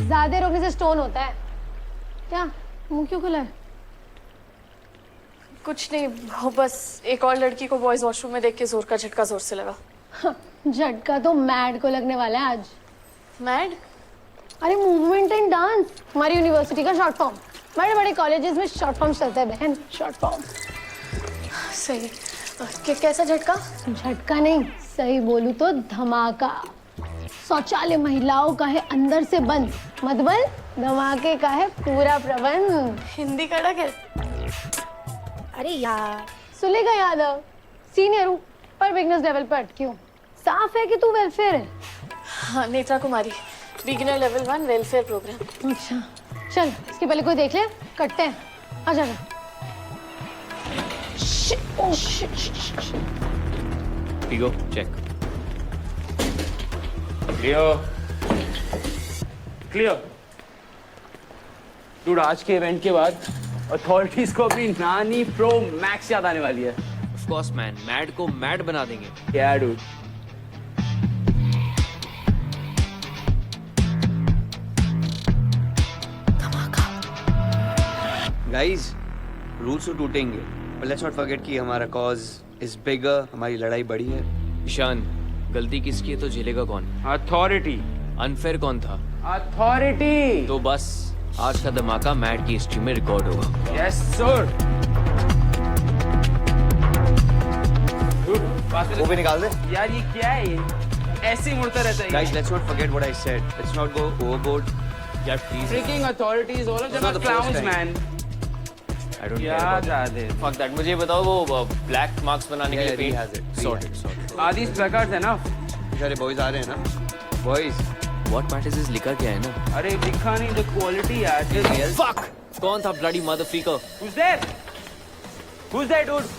ज्यादा रोकने से स्टोन होता है क्या? मुंह क्यों खुला है? कुछ नहीं, वो बस एक और लड़की को बॉयज वॉशरूम में देख के जोर का झटका जोर से लगा। झटका तो मैड को लगने वाला है आज। मैड? अरे मूवमेंट एंड डांस हमारी यूनिवर्सिटी का शॉर्ट फॉर्म। बड़े बड़े कॉलेजेस में शॉर्ट फॉर्म चलते हैं बहन, शॉर्ट फॉर्म। सही। कैसा झटका? झटका नहीं, सही बोलूं तो धमाका। शौचालय महिलाओं का है अंदर से बंद, मधुबन धमाके का है पूरा प्रबंध। हिंदी कड़क है। अरे यार सुलेखा यादव, सीनियर हूँ पर बिगनर्स लेवल पर अटकी हूँ। साफ है कि तू वेलफेयर है। हाँ, नेत्रा कुमारी, बिगिनर लेवल 1 वेलफेयर प्रोग्राम। अच्छा चल, इसके पहले कोई देख ले, कटते हैं। आ जा। Go, check. क्लियर। डूड, आज के इवेंट के बाद अथॉरिटीज को अपनी नानी प्रो मैक्स याद आने वाली है। कोर्स मैन, मैड को मैड बना देंगे। क्या डूड? गाइस, रूल्स तो टूटेंगे, but let's not forget कि हमारा cause is bigger, हमारी लड़ाई बड़ी है। ईशान, गलती किसकी है तो झेलेगा कौन? अथॉरिटी। अनफेयर कौन था? अथॉरिटी। तो बस आज का धमाका मैड की हिस्ट्री में रिकॉर्ड होगा। Yes sir. वो भी निकाल दे। यार ये क्या है ये? ऐसे ही मुड़ता रहता है। Guys, let's not forget what I said. Let's not go overboard. यार please. Freaking authorities, all of them are clowns, man. I don't क्या care जा about दे? Fuck that. मुझे बताओ वो ब्लैक मार्क्स बनाने के लिए he has it. He Sorted, has sorted. Are these placards enough? सारे boys आ रहे हैं ना? Boys. What matters is लिखा क्या है ना? अरे दिखा नहीं the quality यार. Fuck! कौन था bloody motherfucker? Who's there? Who's there, dude?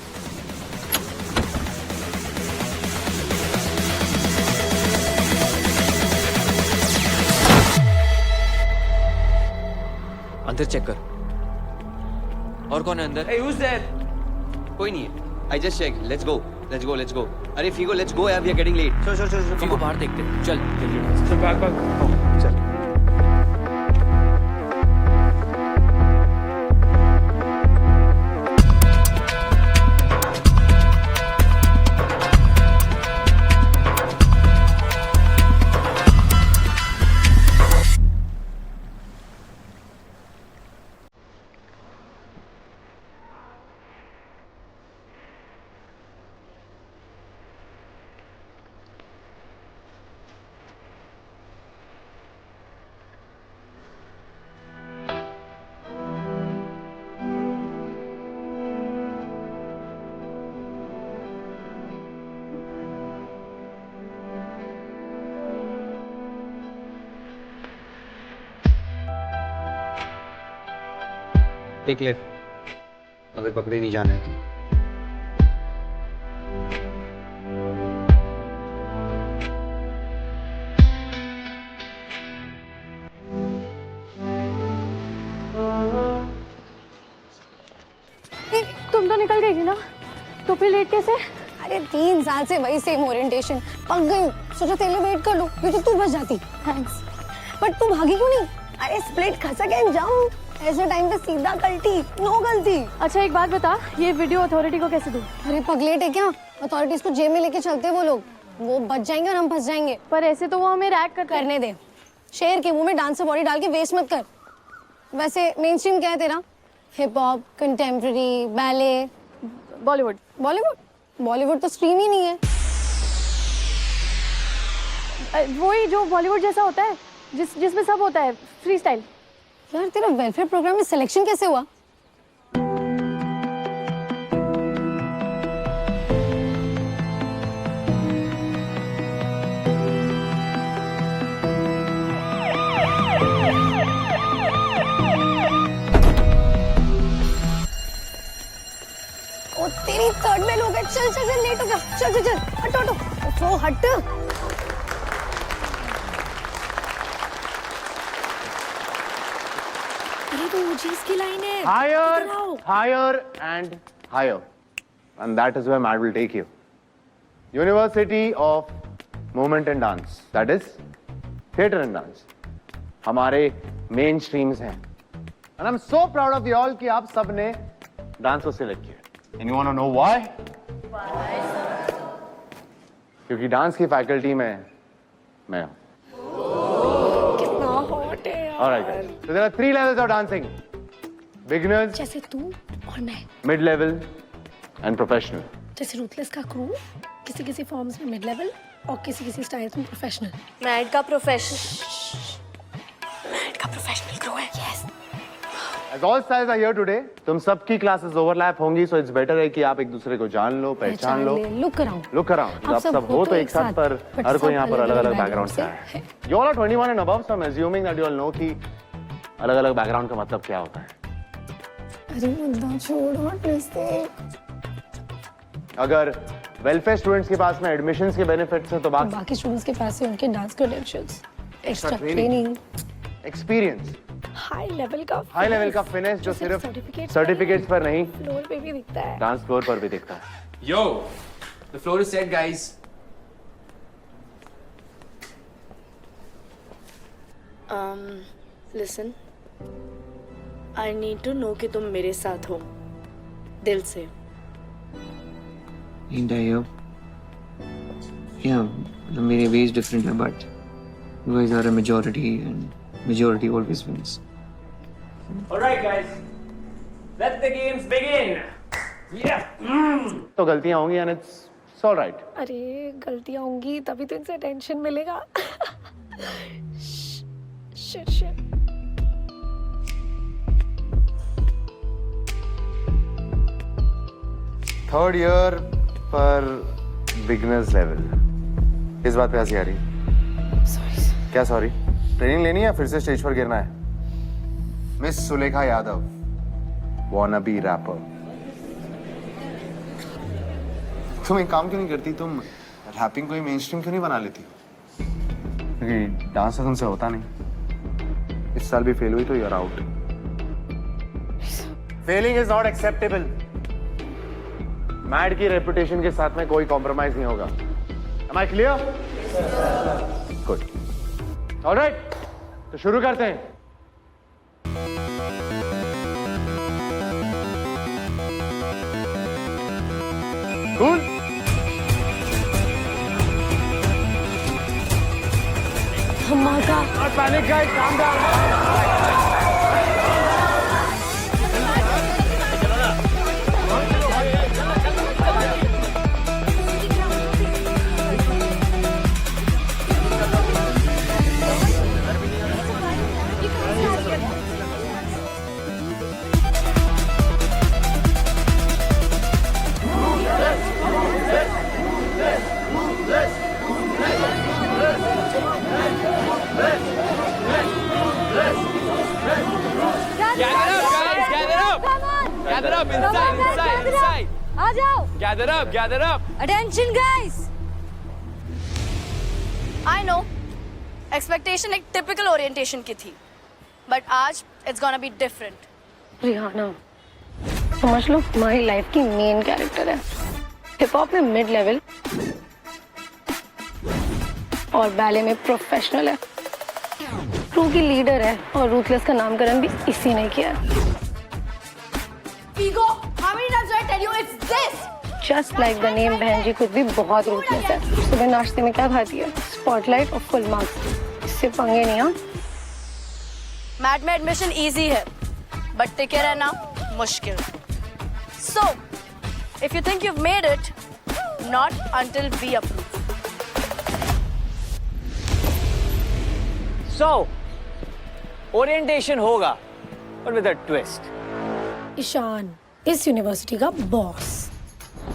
अंदर चेक कर। और कौन है अंदर? Hey, who's there? कोई नहीं है। I just check. Let's go. Let's go. Let's go. अरे फीगो, let's go यार, we are getting late. चल। फीगो बाहर देखते हैं। चल जल्दी। चल भाग। चल। टेक लेफ्ट, अगर पकड़े नहीं जाना है तो। तुम तो निकल गई थी ना, तो फिर लेट कैसे? अरे 3 साल से वही सेम ओरिएंटेशन, पक गई हूँ। सोचा तेरे लिए वेट कर लूं, ये तो तू बच जाती। थैंक्स। बट तू भागी क्यों नहीं? अरे स्प्लिट खसक एंड जंप, ऐसे टाइम पे सीधा कल्टी, नो गलती। अच्छा एक बात बता, ये वीडियो अथॉरिटी को कैसे दूं? अरे पगलेट है क्या? अथॉरिटीज को जेल में लेके चलते हैं वो लोग, वो बच जाएंगे और हम फंस जाएंगे। पर ऐसे तो वो हमें रैक करने दे। शेर के मुंह में डांसर बॉडी डाल के वेस्ट मत कर। वैसे मेन स्ट्रीम क्या है तेरा? Hip hop, contemporary, ballet, Bollywood. Bollywood तो स्ट्रीम ही नहीं है। वही जो बॉलीवुड जैसा होता है, जिसमें सब होता है, फ्री स्टाइल। यार तेरा वेलफेयर प्रोग्राम में सिलेक्शन कैसे हुआ? ओ तेरी थर्ड बेल हो गई। चल लेट हो गया। चल हट। वो हट। की लाइन है। Higher and higher, and that is where Mad will take you. University of Movement and Dance, that is theatre and dance. हमारे main streams हैं, and I'm so proud of you all कि आप सब ने डांस को सिलेक्ट किया. And you want to know why? क्योंकि डांस की फैकल्टी में मैं हूँ. कितना हॉट है यार. All right, guys. So there are 3 levels of dancing. Beginners, जैसे तू और मैं, mid level, and professional. जैसे रूथलेस का क्रू किसी फॉर्म्स में मिड लेवल और किसी स्टाइल्स में प्रोफेशनल. मैड का प्रोफेशनल क्रू है. Yes. As all styles are here today, तुम सबकी क्लासेस ओवरलैप होंगी, so it's better है कि आप एक दूसरे को जान लो, पहचान लो. Look around. आप सब हो तो एक साथ, पर हर कोई यहाँ पर अलग-अलग बैकग्राउंड से है. You all are 21 and above, so I'm assuming that you all know कि अलग-अलग बैकग्राउंड का मतलब क्या होता है. अरे मुद्दा छोड़ो प्लीज. अगर वेलफेयर स्टूडेंट्स के पास में एडमिशंस के बेनिफिट्स हैं तो बाकी स्टूडेंट्स के पास है उनके dance credentials, extra training, experience, high level का फिनिश जो सिर्फ सर्टिफिकेट्स पर नहीं, फ्लोर पे भी दिखता है. डांस फ्लोर पर भी दिखता है. Yo, the floor is set, guys. Listen, I need to know कि तुम मेरे साथ हो दिल से. And yeah, मेरे ways different है, but you guys are a majority and majority always wins. All right, guys. Let the games begin. Yeah. तो गलतियां होंगी and it's all right. अरे गलतियां होंगी तभी तो इनसे टेंशन मिलेगा. Shit shit. थर्ड ईयर पर बिगनर्स लेवल. इस बात पे हंसी आ रही. सॉरी. क्या सॉरी? ट्रेनिंग लेनी है फिर से स्टेज पर गिरना है? Miss Sulekha Yadav, wannabe rapper. तुम एक काम क्यों नहीं करती? तुम रैपिंग को ही मेन स्ट्रीम क्यों नहीं बना लेती? क्योंकि डांस तो तुमसे होता नहीं. इस साल भी फेल हुई तो you are out. Failing is not acceptable. MAD की रेपुटेशन के साथ में कोई कॉम्प्रोमाइज नहीं होगा. Am I clear? Good. All right. तो शुरू करते हैं. Cool. धमाका. Not panic, guys. Calm down. Gather up, inside. आ जाओ. Gather up. Attention, guys. I know. Expectation एक typical orientation की थी, but आज it's gonna be different. Rihanna समझ लो तुम्हारी लाइफ की मेन कैरेक्टर है. हिप हॉप में मिड लेवल और बैले में प्रोफेशनल है. क्रू की लीडर है और रूथलेस का नामकरण भी इसी ने किया है. Ego, how many times do I tell you it's this? Just like the name. बहन जी खुद भी बहुत रूथलेस है. सुबह नाश्ते में क्या खाती है? स्पॉटलाइट और फुल मार्क्स. इससे पंगे नहीं. हाँ मैट में एडमिशन इजी है, बट टिके रहना मुश्किल. So, if you think you've made it, not until we approve. So, orientation होगा, but with a twist. Ishaan इस यूनिवर्सिटी का बॉस,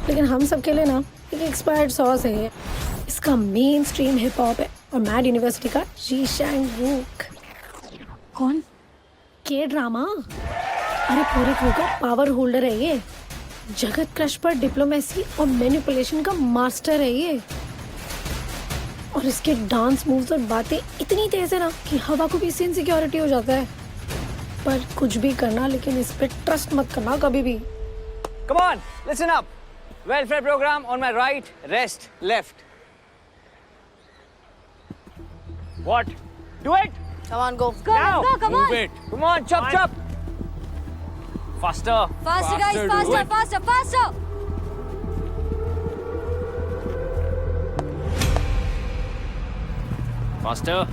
लेकिन हम सबके लिए ना एक एक्सपायर्ड सॉस है ये. इसका मेन स्ट्रीम हिप हॉप है और मैड यूनिवर्सिटी का जीशैंग वूक. कौन? के ड्रामा. अरे पूरे क्रू का पावर होल्डर है ये. जगत क्रश पर डिप्लोमेसी और मैनिपुलेशन का मास्टर है ये. और इसके डांस मूव्स और बातें इतनी तेज है ना कि हवा को भी इससे इनसिक्योरिटी हो जाता है. पर कुछ भी करना, लेकिन इस पे ट्रस्ट मत करना कभी भी. Come on, listen up. Welfare program on my right, rest left. What? Do it. Come on, go. Go, Now. go, come on. Move it. Come on, chop. Faster. Faster, guys, do faster, it. faster. Faster.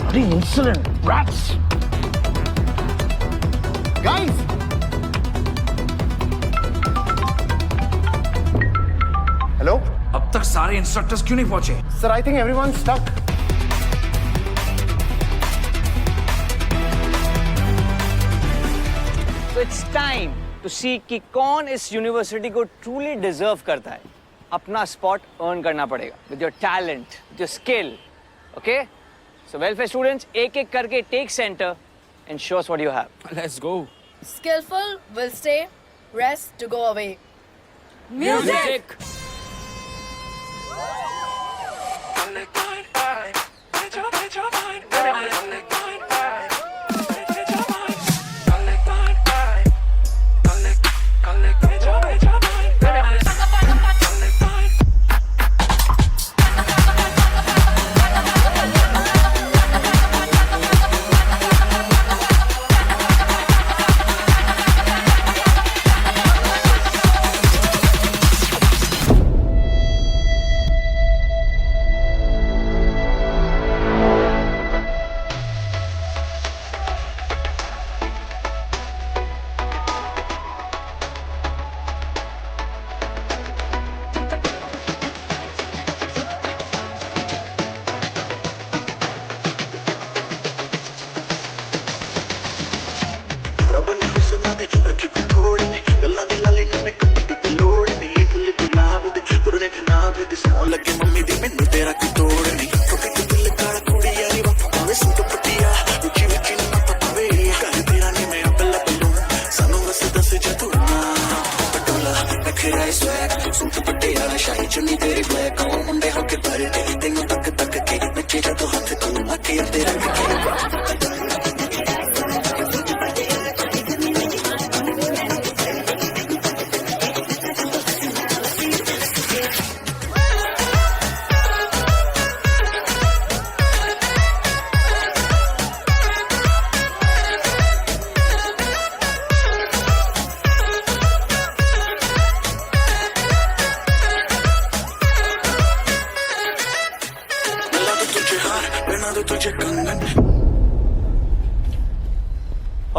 Bloody insolent rats. Guys. Hello. अब तक सारे इंस्ट्रक्टर्स क्यों नहीं पहुंचे? Sir, I think everyone's stuck. So it's time to see कि कौन इस यूनिवर्सिटी को truly deserve करता है. अपना spot earn करना पड़ेगा with your talent, with your skill. Okay? So welfare students, एक-एक करके take center and show us what you have. Let's go. Skillful will stay, rest to go away. Music.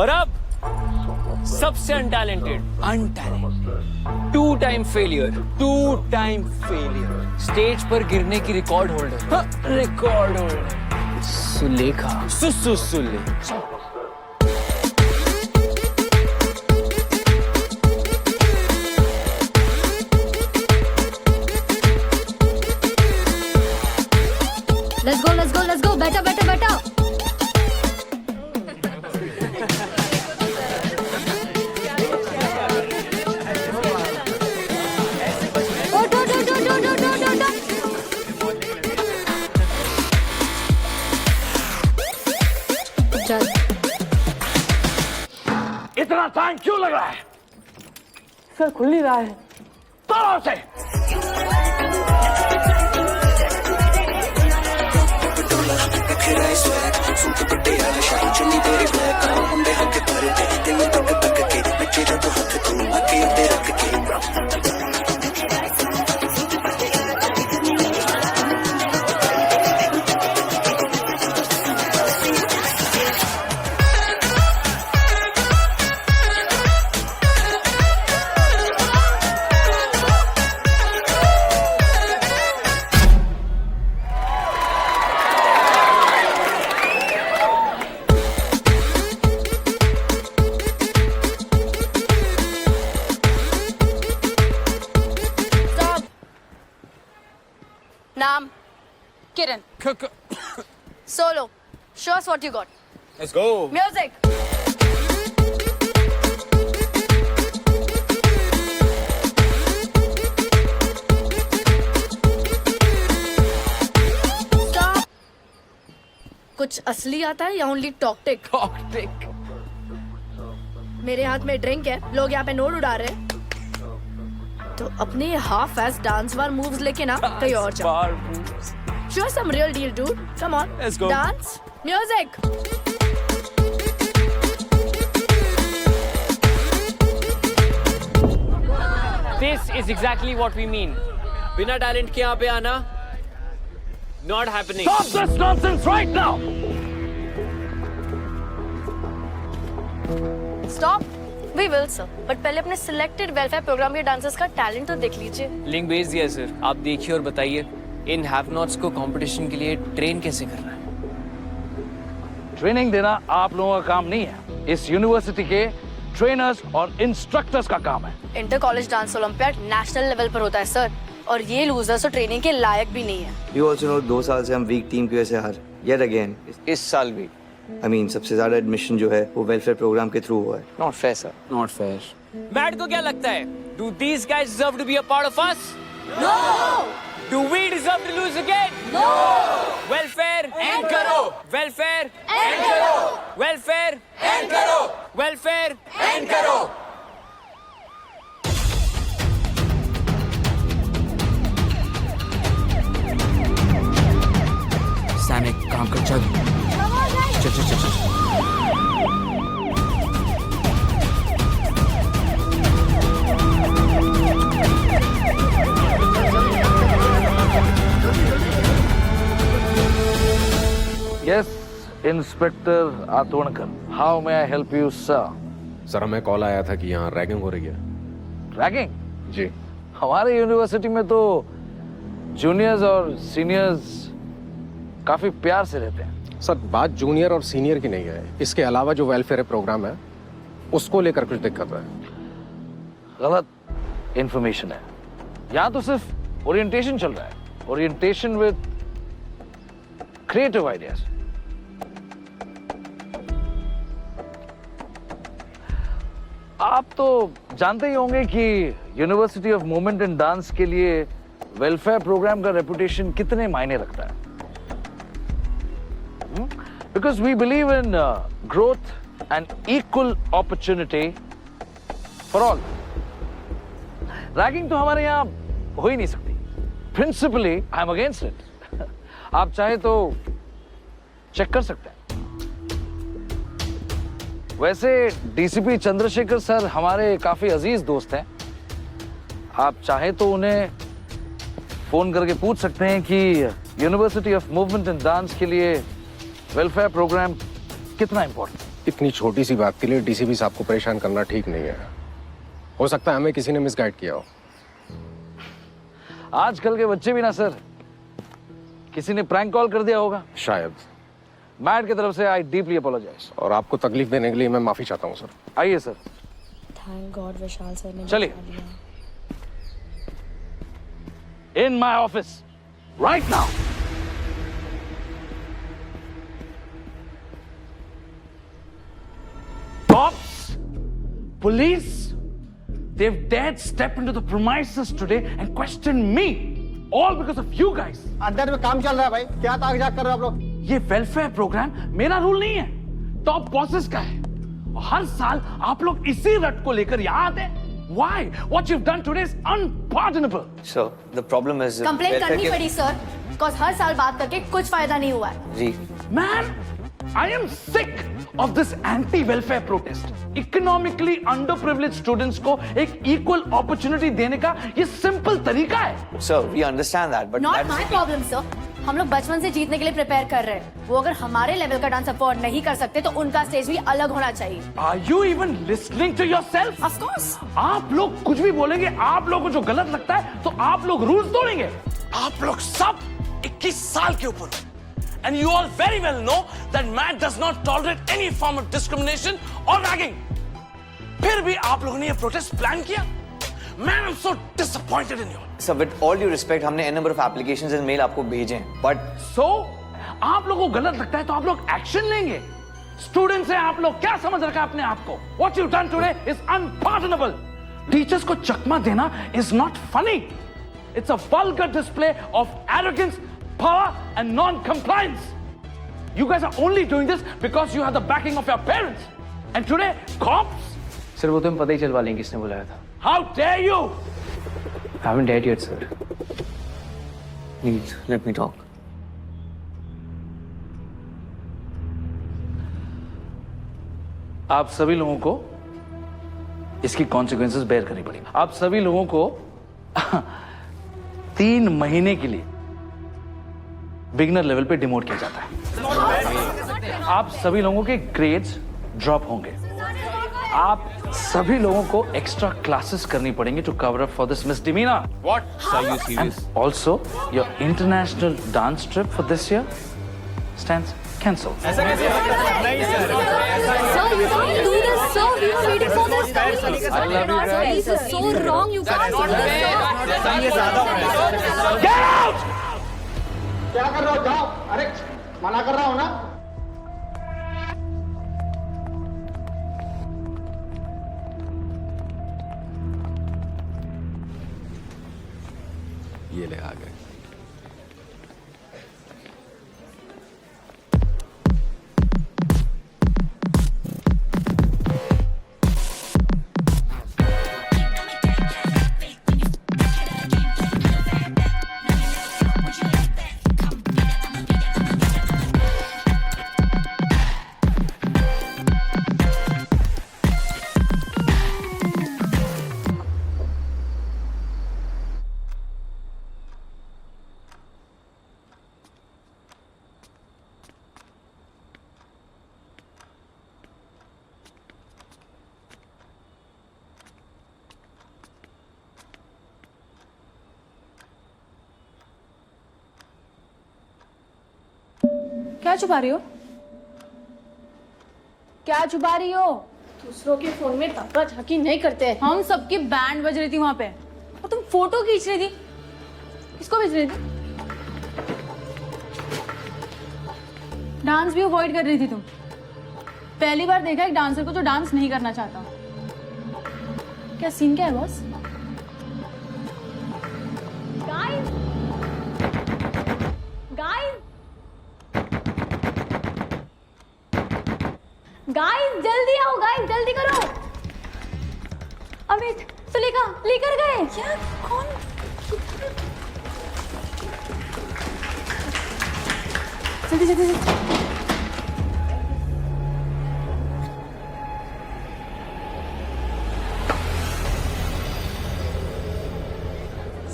और अब सबसे अनटैलेंटेड 2 टाइम फेलियर स्टेज पर गिरने की record holder Sulekha Sulekha Let's go. बैठा. चल. इतना टाइम क्यों लग रहा है? सर खुल नहीं रहा है. तोड़ो से. नाम किरण. Solo. Show us what you got. Let's go. Music. Stop. कुछ असली आता है या ओनली टॉक्टिक? मेरे हाथ में ड्रिंक है, लोग यहाँ पे नोट उड़ा रहे हैं. तो अपने हाफ एस डांस वार मूव्स लेके ना कहीं और जाओ. Show some real deal, dude. Come on. Let's go. Dance. Music. This is exactly what we mean. बिना टैलेंट के यहाँ पे आना not happening. Stop this nonsense right now. Stop. We will, sir. But पहले अपने selected welfare program के dancers का talent तो देख लीजिए. लिंक भेज दिया सर. आप देखिए और बताइए इन हैव नॉट्स को कंपटीशन के लिए ट्रेन कैसे करना है. ट्रेनिंग देना आप लोगों का काम नहीं है. इस यूनिवर्सिटी के ट्रेनर्स और इंस्ट्रक्टर्स का काम है. Inter college dance olympiad national level पर होता है सर. और ये लूजर्स तो ट्रेनिंग के लायक भी नहीं है. You also know 2 साल से हम वीक टीम की वजह से हार. Yet again. इस साल भी. I mean, सबसे ज्यादा एडमिशन जो है वो वेलफेयर प्रोग्राम के थ्रू हुआ है. Not fair, sir. Not fair. Matt को क्या लगता है? Do these guys deserve to be a part of us? No. Do we deserve to lose again? No. Welfare End करो. Welfare End करो. Welfare End करो. Welfare End करो. सैम एक काम कर. चल. Yes, Inspector Atwankar. How may I help you, sir? Sir हमें कॉल आया था कि यहाँ रैगिंग हो रही है. रैगिंग? जी. हमारे यूनिवर्सिटी में तो जूनियर्स और सीनियर्स काफी प्यार से रहते हैं. सर बात जूनियर और सीनियर की नहीं है. इसके अलावा जो वेलफेयर प्रोग्राम है उसको लेकर कुछ दिक्कत है। गलत इंफॉर्मेशन है। यहाँ तो सिर्फ ओरिएंटेशन चल रहा है, ओरिएंटेशन विद क्रिएटिव आइडियाज। आप तो जानते ही होंगे कि university of movement and dance के लिए वेलफेयर प्रोग्राम का रेपुटेशन कितने मायने रखता है। Because we believe in growth and equal opportunity for all. Ragging तो हमारे यहाँ हो ही नहीं सकती। Principally I am against it. आप चाहे तो चेक कर सकते हैं। वैसे डीसीपी चंद्रशेखर सर हमारे काफी अजीज दोस्त हैं। आप चाहे तो उन्हें फोन करके पूछ सकते हैं कि university of movement and dance के लिए वेलफेयर प्रोग्राम कितना इंपॉर्टेंट है। इतनी छोटी सी बात के लिए डीसीपी साहब को परेशान करना ठीक नहीं है। हो सकता है हमें किसी ने मिसगाइड किया हो। आजकल के बच्चे भी ना सर, किसी ने प्रैंक कॉल कर दिया होगा शायद। मैट की तरफ से आई डीपली अपोलोजाइज। और आपको तकलीफ देने के लिए मैं माफी चाहता हूँ सर। आइए sir. Thank God Vishal sir ने चलिए। In my office right now. Cops, police, they've dared step into the premises today and question me, all because of you guys. अंदर में काम चल रहा है भाई, क्या ताक झाक कर रहे हो आप लोग? ये वेलफेयर प्रोग्राम मेरा रूल नहीं है, टॉप बॉसेस का है। और हर साल आप लोग इसी रट को लेकर यहाँ आते हैं। Why? What you've done today is unpardonable. Sir, the problem is complaint करनी पड़ी सर, बिकॉज हर साल बात करके कुछ फायदा नहीं हुआ है। जी। Man, I am sick of this anti-welfare protest. Economically underprivileged students को एक equal opportunity देने का ये simple तरीका है। Sir, we understand that, but Not my problem, sir. हम लोग बचपन से जीतने के लिए प्रिपेयर कर रहे हैं। वो अगर हमारे लेवल का डांस अफोर्ड नहीं कर सकते तो उनका स्टेज भी अलग होना चाहिए। Are you even listening to yourself? Of course. आप लोग कुछ भी बोलेंगे, आप लोगों को जो गलत लगता है तो आप लोग रूल्स तोड़ेंगे। आप लोग सब 21 साल के ऊपर हो। And you all very well know that MAT does not tolerate any form of discrimination or ragging. फिर भी आप लोगों ने ये protest plan किया? Man, I'm so disappointed in you. sir, with all due respect, हमने n number of applications and mail आपको भेजे हैं, but So, आप लोगों को गलत लगता है तो आप लोग एक्शन लेंगे। स्टूडेंट्स हैं आप लोग, क्या समझ रखा है अपने आप को? What you've done today is unpardonable. Teachers को चकमा देना is not funny. It's a vulgar display of arrogance, power and non-compliance. You guys are only doing this because you have the backing of your parents. And today, cops? Sir वो तो हम पता ही चलवा लेंगे किसने बुलाया था। How dare you? I haven't dared yet, sir. Please, let me talk. आप सभी लोगों को इसकी कॉन्सिक्वेंसेस बेयर करनी पड़ेगी। आप सभी लोगों को 3 महीने के लिए बिगनर लेवल पे डिमोट किया जाता है। आप सभी लोगों के ग्रेड्स ड्रॉप होंगे। आप सभी लोगों को एक्स्ट्रा क्लासेस करनी पड़ेंगी to cover up for this misdemeanor. What? Are you serious? And also, your international dance trip for this year stands cancelled. Sir, you can't do this, sir. We were waiting for this. I love you guys. This is so wrong. You can't do this, sir. Get out! क्या कर रहे हो? जाओ। अरे मना कर रहा हूँ ना। ये ले आ गए। क्या छुपा रही हो? क्या छुपा रही हो? दूसरों के फोन में ताका झाकी नहीं करते हैं। हम सबकी बैंड बज रही थी वहां पे और तुम फोटो खींच रही थी। किसको भेज रही थी? डांस भी अवॉइड कर रही थी तुम। पहली बार देखा एक डांसर को जो डांस नहीं करना चाहता। क्या सीन क्या है बॉस? गाइस जल्दी आओ, गाइस जल्दी करो। अमित सुलेखा लेकर गए। क्या? कौन? जल्दी जल्दी जल्दी।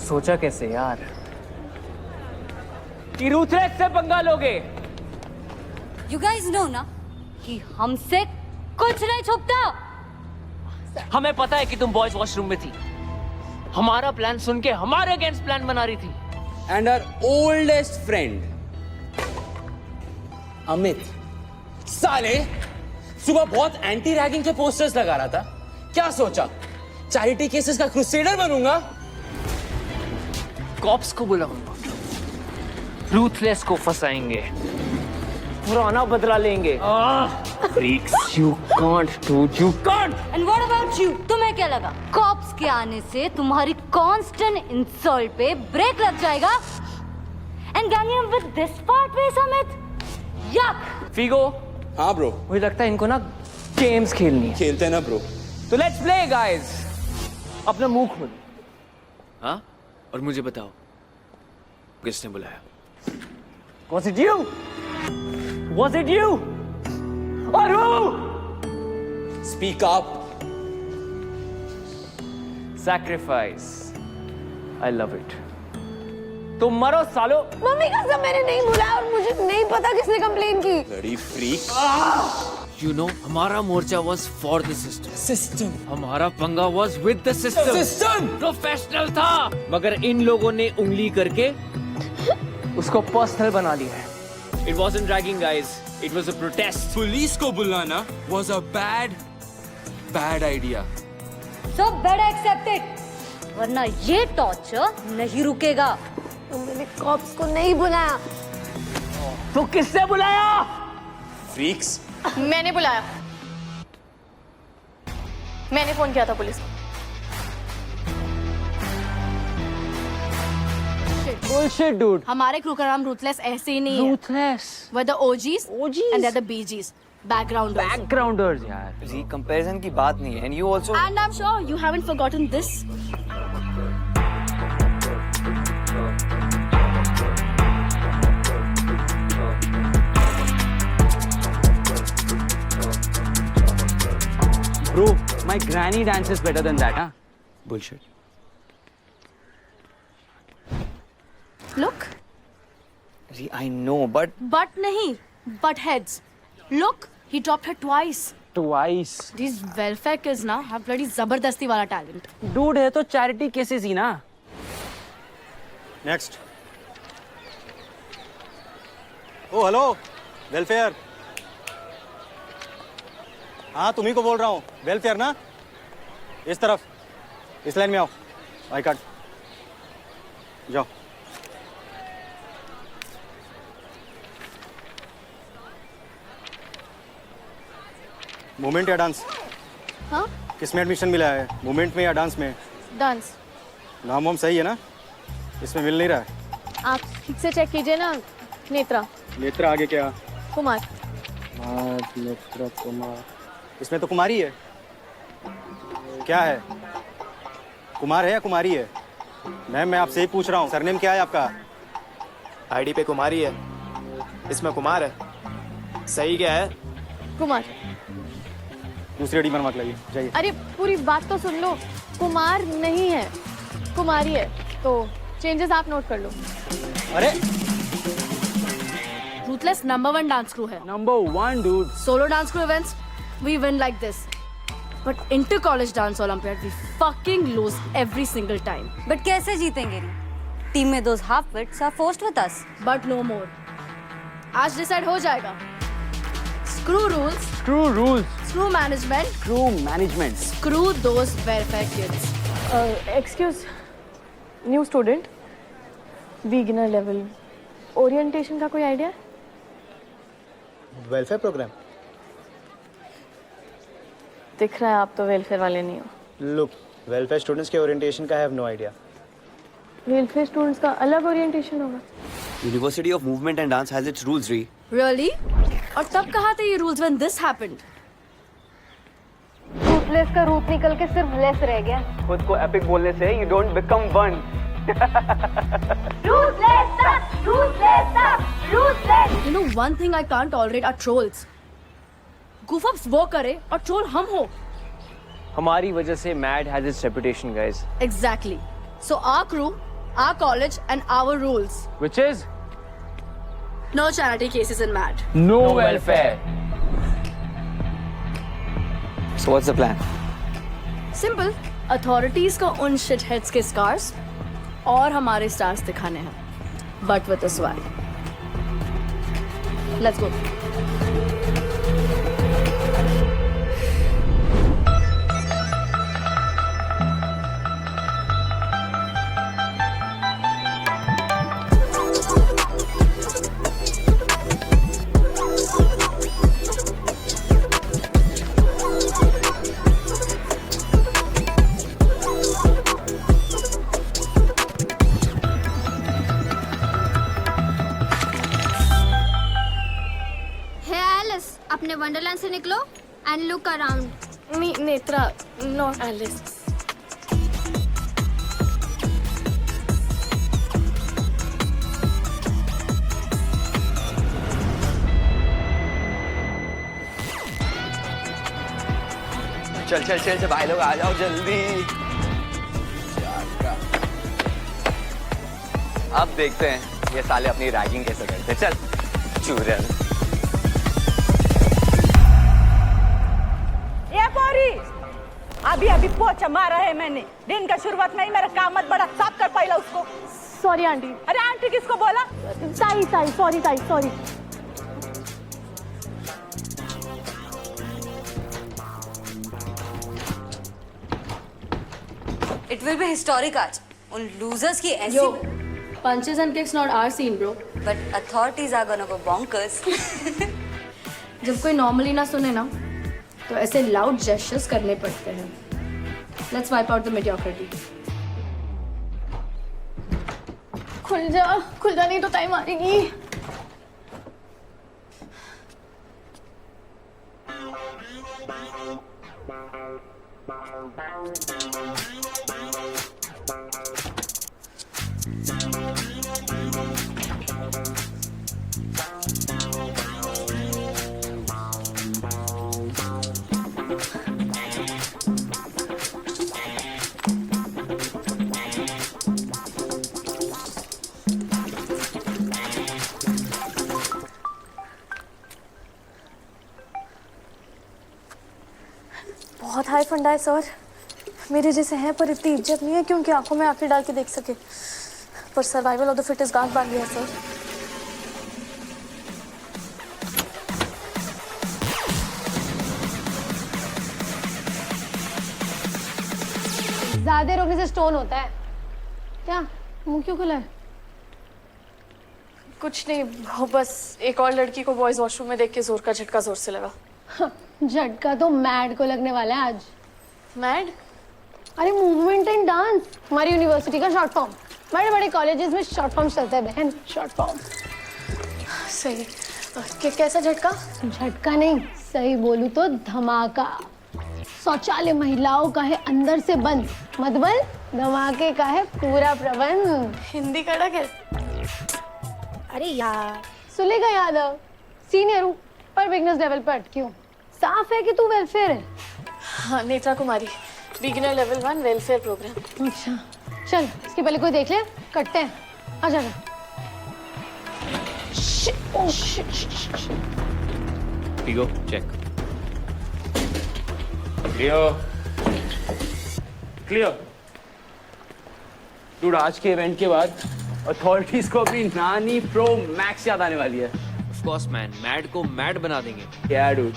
सोचा कैसे यार कि रूथलेस से पंगा लोगे? यू गाइस नो ना कि हमसे कुछ नहीं छुपता। हमें पता है कि तुम बॉयज वॉशरूम में थी, हमारा प्लान सुन के हमारे अगेंस्ट प्लान बना रही थी। And our oldest friend Amit साले सुबह बहुत एंटी रैगिंग के पोस्टर्स लगा रहा था। क्या सोचा चैरिटी केसेस का क्रूसेडर बनूंगा? कॉप्स को बुलाऊंगा, रूथलेस को फंसाएंगे, पुराना बदला लेंगे। Freaks, you can't do, you can't. And what about you? तुम्हें क्या लगा कॉप्स के आने से तुम्हारी कांस्टेंट इंसल्ट पे ब्रेक लग जाएगा? And Gangnam with this part way Samit? Yuck! Figo. हाँ ब्रो। मुझे लगता है इनको ना गेम्स खेलनी है। खेलते हैं ना ब्रो। तो लेट्स प्ले गाइस। अपना मुंह खोलो। हाँ? और मुझे बताओ किसने बुलाया? Was it you? Was it you? Or who? Speak up. Sacrifice. I love it. तुम मरो सालो। मम्मी कसम मैंने नहीं बुलाया और मुझे नहीं पता किसने कंप्लेन की। Bloody freak. You know, हमारा मोर्चा was for the system. System. हमारा पंगा was with the system. System. Professional था, मगर इन लोगों ने उंगली करके उसको पर्सनल बना लिया है। It wasn't dragging, guys. It was a protest. Police को बुलाना was a bad idea. So better accept it. वरना ये टॉर्चर नहीं रुकेगा। तो मैंने कॉप्स को नहीं बुलाया। तो किसने बुलाया? Freaks. मैंने बुलाया। मैंने फोन किया था पुलिस को। Bullshit, dude. हमारे क्रू का नाम रूथलेस ऐसे ही नहीं है। Ruthless. We're the OGs and they're the BGs. Backgrounders. Backgrounders यार। जी कंपैरिजन की बात नहीं है and you also And I'm sure you haven't forgotten this. Bro, my granny dances better than that, huh? Bullshit Look. जी आई नो बट But नहीं. But heads. Look, he dropped her twice. Twice. These welfare kids ना have bloody जबरदस्ती वाला talent. Dude है तो चैरिटी केसेस ही ना। नेक्स्ट। ओ हेलो वेलफेयर। हाँ तुम्ही को बोल रहा हूँ, वेलफेयर ना। इस तरफ, इस लाइन में आओ। आई कार्ड जाओ। मूवमेंट या डांस? हाँ? किस में एडमिशन मिला है, मूवमेंट में या डांस में? डांस। नाम वाम सही है ना? इसमें मिल नहीं रहा है। आप ठीक से चेक कीजिए ना। नेत्रा। नेत्रा आगे क्या? कुमार। नेत्रा कुमार। इसमें तो कुमारी है। क्या है? कुमार है या कुमारी है? मैम मैं आपसे ही पूछ रहा हूँ, सरनेम क्या है आपका? आईडी पे कुमारी है, इसमें कुमार है। सही क्या है? कुमार। दूसरी आईडी बनवा के लाइए, जाइए। अरे पूरी बात तो सुन लो। कुमार नहीं है, कुमारी है। तो चेंजेस आप नोट कर लो। अरे Ruthless #1 dance crew है। Number 1, dude. Solo dance crew events, we win like this. But inter-college dance Olympiad, we fucking lose every single time. But कैसे जीतेंगे? टीम में those half-wits are forced with us. But no more. आज डिसाइड हो जाएगा। Screw rules. Screw rules. Screw management. Screw management. Screw those welfare kids. Excuse new student beginner level orientation का कोई आइडिया? Welfare programme. दिख रहा है आप तो वेलफेयर वाले नहीं हो। लुक, वेलफेयर स्टूडेंट्स के ओरिएंटेशन का I have no idea. Welfare students का अलग ओरिएंटेशन होगा। University of Movement and Dance has its rules, Ree. Really? और तब कहाँ थे ये rules when this happened? Ruthless का रूट निकल के सिर्फ लेस रह गया। खुद को एपिक बोलने से you don't become one. Ruthless. You know one thing I can't tolerate are trolls. Goof ups वो करे और troll हम हो. हमारी वजह से MAD has its reputation, guys. Exactly. So our crew, our college, and our rules. Which is No charity cases in MAD. no welfare. So what's the plan? Simple. Authorities को उन shitheads के scars और हमारे stars दिखाने हैं. But with a swag. Let's go. अपने वंडरलैंड से निकलो and look around. Netra, not Alice. चल चल चल चल भाई लोग आ जाओ जल्दी। अब देखते हैं ये साले अपनी रैगिंग कैसे करते। चल चूरन। अभी अभी पोछा मारा है मैंने। दिन का शुरुआत में ही मेरा काम मत बड़ा, साफ कर पहला उसको। Sorry aunty. अरे आंटी किसको बोला? ताई ताई, सॉरी ताई, sorry. It will be historic आज। उन losers की ऐसी। Yo, punches and kicks not our scene, bro. But authorities are gonna go bonkers। जब कोई normally ना सुने ना, तो ऐसे loud gestures करने पड़ते हैं। Let's wipe out the mediocrity. खुल जा नहीं तो टाइम आएगी। बहुत हाई फंडा है सर। मेरे जैसे हैं पर इतनी इज्जत नहीं है कि उनकी आंखों में आंखें डाल के देख सके। पर सर्वाइवल ऑफ द फिटेस्ट गांठ बांध लिया सर। ज्यादा रोकने से स्टोन होता है क्या? मुंह क्यों खुला है? कुछ नहीं, वो बस एक और लड़की को बॉयज वॉशरूम में देख के जोर का झटका जोर से लगा। झटका तो मैड को लगने वाला है आज। मैड? अरे मूवमेंट एंड डांस हमारी यूनिवर्सिटी का शॉर्ट फॉर्म। बड़े बड़े कॉलेजेस में शॉर्ट फॉर्म चलता है बहन, शॉर्ट फॉर्म। सही। कैसा झटका? झटका नहीं, सही बोलूं तो धमाका। शौचालय महिलाओं का है अंदर से बंद, मधुबन धमाके का है पूरा प्रबंध। हिंदी कड़क है। अरे यार सुलेखा यादव, सीनियर हूँ पर बिगनर्स लेवल पर अटकी हूँ। साफ है कि तू वेलफेयर है। हाँ, नेत्रा कुमारी, बिगिनर लेवल 1 वेलफेयर प्रोग्राम। अच्छा चल, इसके पहले कोई देख ले, कटते हैं। आ जा। Ego, check. Clear. Dude, आज के इवेंट के बाद अथॉरिटीज को अपनी नानी प्रो मैक्स याद आने वाली है। ऑफ कोर्स मैन, मैड को मैड बना देंगे। क्या डूड?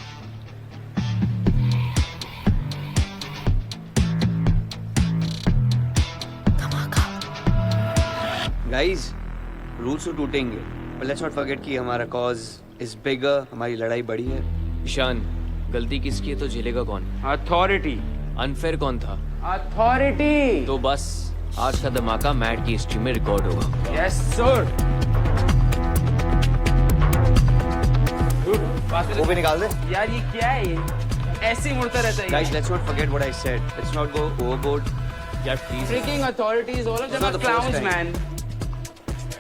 गाइस, रूल्स तो टूटेंगे, but let's not forget कि हमारा cause is bigger, हमारी लड़ाई बड़ी है। ईशान, गलती किसकी है तो झेलेगा कौन? अथॉरिटी। अनफेयर कौन था? अथॉरिटी। तो बस आज का धमाका मैड की हिस्ट्री में रिकॉर्ड होगा। Yes sir. वो भी निकाल दे। यार ये क्या है? ये ऐसे ही मुड़ता रहता है। Guys, let's not forget what I said. Let's not go overboard. यार please. Freaking authorities, all of them are clowns, man.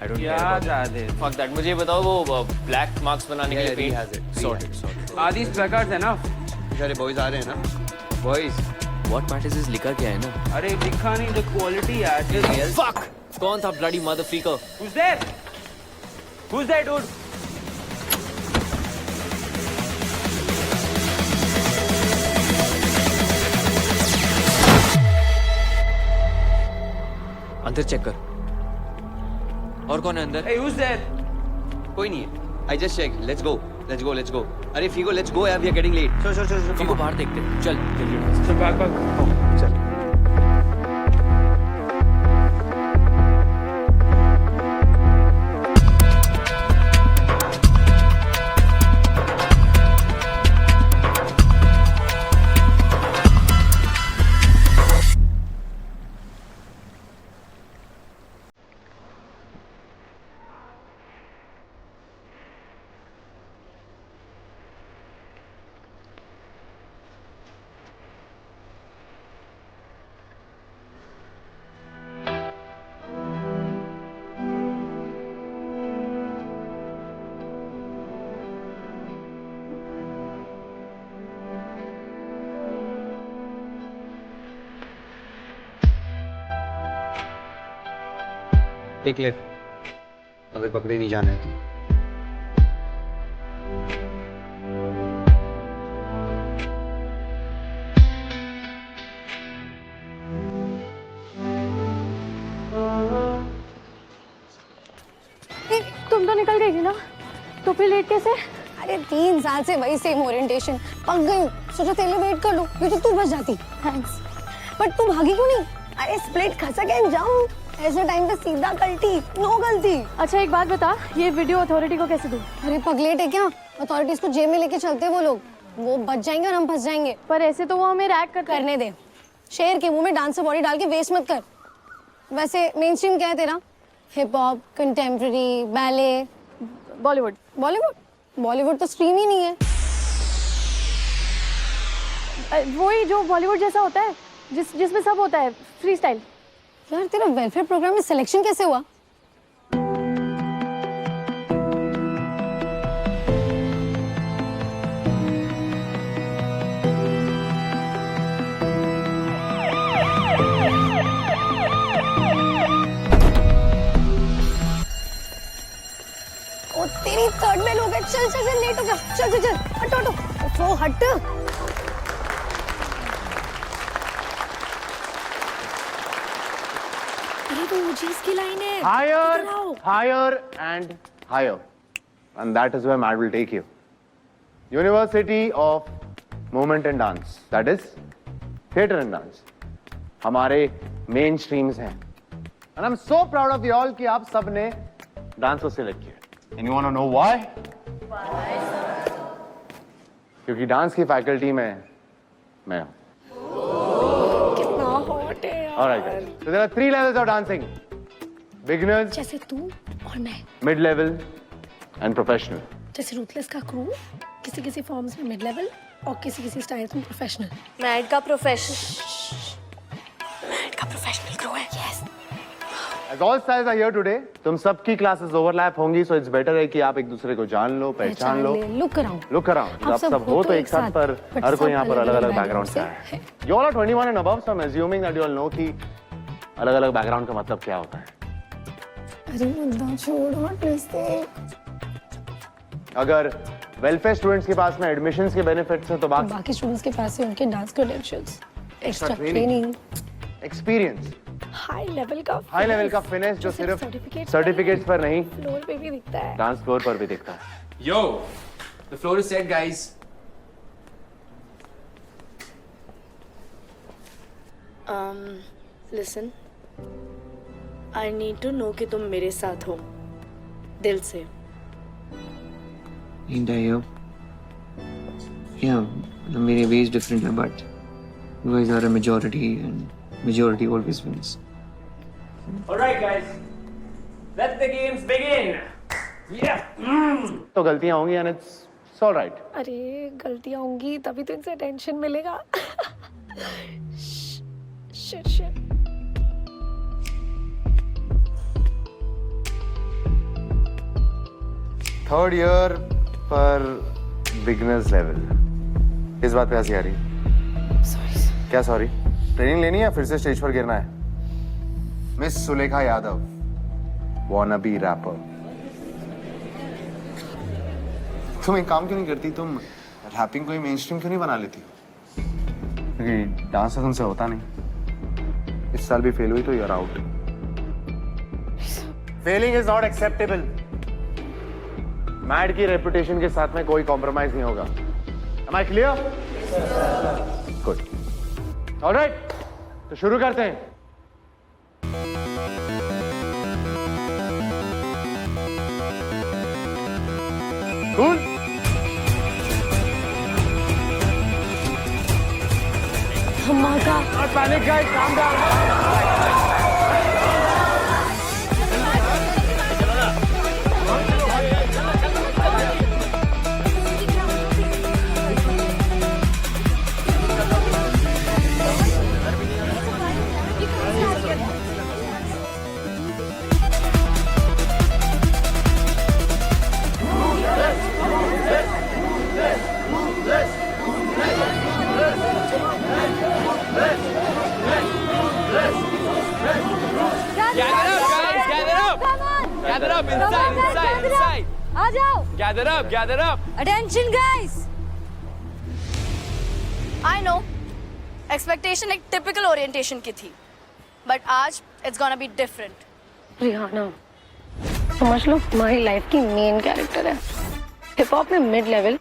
I don't क्या care about जादे? that. Fuck that. मुझे बताओ वो ब्लैक मार्क्स बनाने के लिए he has it. He Sorted, sorted. Are these placards enough? सारे boys आ रहे हैं ना? Boys. What matters is लिखा क्या है ना? अरे लिखा नहीं, the quality यार। Fuck! कौन था bloody motherfucker? Who's there? Who's there, dude? अंदर चेक कर। और कौन है अंदर? Hey, who's there? कोई नहीं है। I just checked. Let's go. Let's go. Let's go. अरे फीगो, let's go यार, we are getting late. चल। फीगो बाहर देखते हैं। चल जल्दी। So back. चल। टेक लेफ्ट, अगर पकड़े नहीं जाना है तो। तुम तो निकल गई थी ना, तो फिर लेट कैसे? अरे 3 साल से वही सेम ओरिएंटेशन, पक गई हूँ। सोचा तेरे लिए वेट कर लूँ, ये तो तू बच जाती। थैंक्स। बट तू भागी क्यों नहीं? अरे स्प्लिट खसक एंड जंप, ऐसे टाइम पे सीधा गलती, नो गलती। अच्छा एक बात बता, ये वीडियो अथॉरिटी को कैसे दूं? अरे पगलेट है क्या? अथॉरिटीज को जेल में लेके चलते वो लोग, वो बच जाएंगे और हम फंस जाएंगे। पर ऐसे तो वो हमें रैक करने दे। शेर के मुंह में डांस से बॉडी डाल के वेस्ट मत कर। वैसे मेन स्ट्रीम क्या है तेरा? Hip hop, contemporary, ballet, Bollywood? Bollywood तो स्ट्रीम ही नहीं है। वही जो बॉलीवुड जैसा होता है, जिसमें सब होता है, फ्री स्टाइल। यार तेरा वेलफेयर प्रोग्राम में सिलेक्शन कैसे हुआ? ओ तेरी थर्ड बेल हो गया। चल लेट हो गया। चल हटो हट। की लाइन है। Higher and higher, and that is where Mad will take you. University of Movement and Dance, that is theatre and dance. हमारे मेन स्ट्रीम्स हैं, and I'm so proud of you all कि आप सब ने डांस को सिलेक्ट किया। And you want to know why? क्योंकि डांस की फैकल्टी में मैं हूँ। कितना हॉट है यार। All right guys, so there are 3 levels of dancing. Beginners, जैसे तू और मैं, mid level and professional. जैसे रूथलेस का क्रू किसी फॉर्म्स में मिड लेवल और किसी स्टाइल्स में प्रोफेशनल। मैड का प्रोफेशनल क्रू है। Yes. As all styles are here today, तुम सबकी क्लासेस ओवरलैप होंगी, so it's better है कि आप एक दूसरे को जान लो, पहचान लो। Look around. आप सब हो तो एक साथ, पर हर कोई यहाँ पर अलग-अलग बैकग्राउंड से है। You all are 21 and above, so I'm assuming that you all know कि अलग-अलग बैकग्राउंड का मतलब क्या होता है। अरे मुद्दा छोड़ो प्लीज। अगर वेलफेयर स्टूडेंट्स के पास में एडमिशंस के बेनिफिट्स हैं तो बाकी स्टूडेंट्स के पास है उनके dance credentials, extra training, experience, high level का फिनिश जो सिर्फ सर्टिफिकेट्स पर नहीं, फ्लोर पे भी दिखता है, डांस फ्लोर पर भी दिखता है। Yo, the floor is set, guys. Listen, I need to know कि तुम मेरे साथ हो दिल से. And yeah, मेरे ways different है, but you guys are a majority and majority always wins. All right, guys. Let the games begin. Yeah. तो गलतियां होंगी and it's all right. अरे गलतियां होंगी तभी तो इनसे टेंशन मिलेगा. Shit. थर्ड ईयर पर बिगनर्स लेवल. इस बात पे हंसी आ रही? सॉरी. क्या सॉरी? ट्रेनिंग लेनी है फिर से स्टेज पर गिरना है? Miss Sulekha Yadav, wannabe rapper. तुम एक काम क्यों नहीं करती? तुम रैपिंग को ही मेन स्ट्रीम क्यों नहीं बना लेती? क्योंकि डांस तो तुमसे होता नहीं. इस साल भी फेल हुई तो you're out. Failing is not acceptable. MAD की रेपुटेशन के साथ में कोई कॉम्प्रोमाइज नहीं होगा. Am I clear? Good. All right. तो शुरू करते हैं. Cool. धमाका. Not panic, guys. Calm down. Gather up, inside. आ जाओ. Gather up. Attention, guys. I know. Expectation एक typical orientation की थी, but आज it's gonna be different. Rihanna समझ लो तुम्हारी लाइफ की मेन कैरेक्टर है. हिप हॉप में मिड लेवल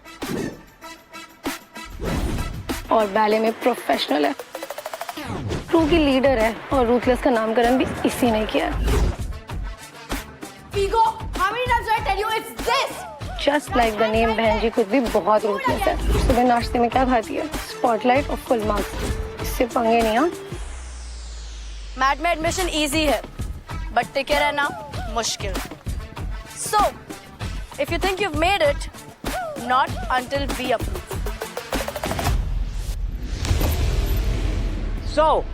और बैले में प्रोफेशनल है. क्रू की लीडर है और रूथलेस का नामकरण भी इसी ने किया है. Ego, how many times do I tell you it's this? Just like the name. बहन जी खुद भी बहुत रूथलेस है. सुबह नाश्ते में क्या खाती है? स्पॉटलाइट और फुल मार्क्स. इससे पंगे नहीं. हाँ, मैट में एडमिशन इजी है, बट टिके रहना मुश्किल. So, if you think you've made it, not until we approve. So,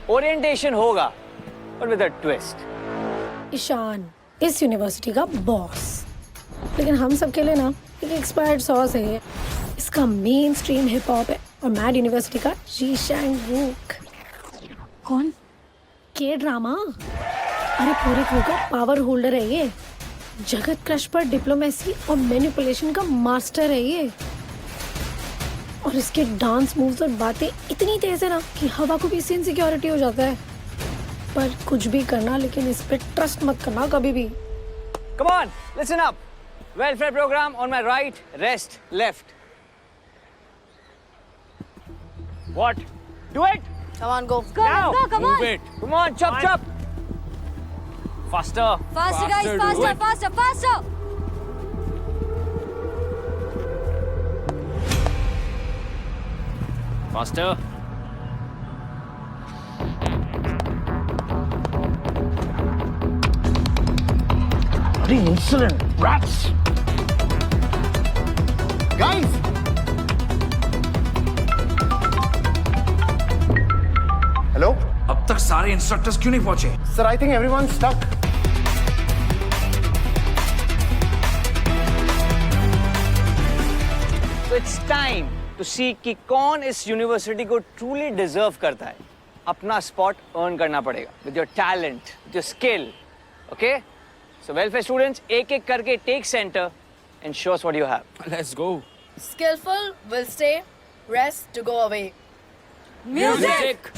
orientation होगा, but with a twist. Ishaan इस यूनिवर्सिटी का बॉस, लेकिन हम सब के लिए ना एक एक्सपायर्ड सॉस है ये. इसका मेन स्ट्रीम हिप हॉप है और मैड यूनिवर्सिटी का जीशैंग वूक. कौन? के ड्रामा. अरे पूरे क्रू का पावर होल्डर है ये. जगत क्रश पर डिप्लोमेसी और मैनिपुलेशन का मास्टर है ये. और इसके डांस मूव्स और बातें इतनी तेज है ना कि हवा को भी इससे इनसिक्योरिटी हो जाता है. पर कुछ भी करना, लेकिन इस पे ट्रस्ट मत करना कभी भी. Come on, listen up. Welfare program on my right, rest left. What? Do it. Come on, go. Now. Come on. Move it. Come on, chop. Faster. Faster, guys, do it. faster. Faster. Bloody insolent rats. Guys! Hello? अब तक सारे इंस्ट्रक्टर्स क्यों नहीं पहुंचे? Sir, I think everyone's stuck. So it's time to see कि कौन इस यूनिवर्सिटी को truly deserve करता है. अपना spot earn करना पड़ेगा with your talent, with your skill. Okay? So welfare students, एक-एक करके take center and show us what you have. Let's go. Skillful will stay, rest to go away. Music.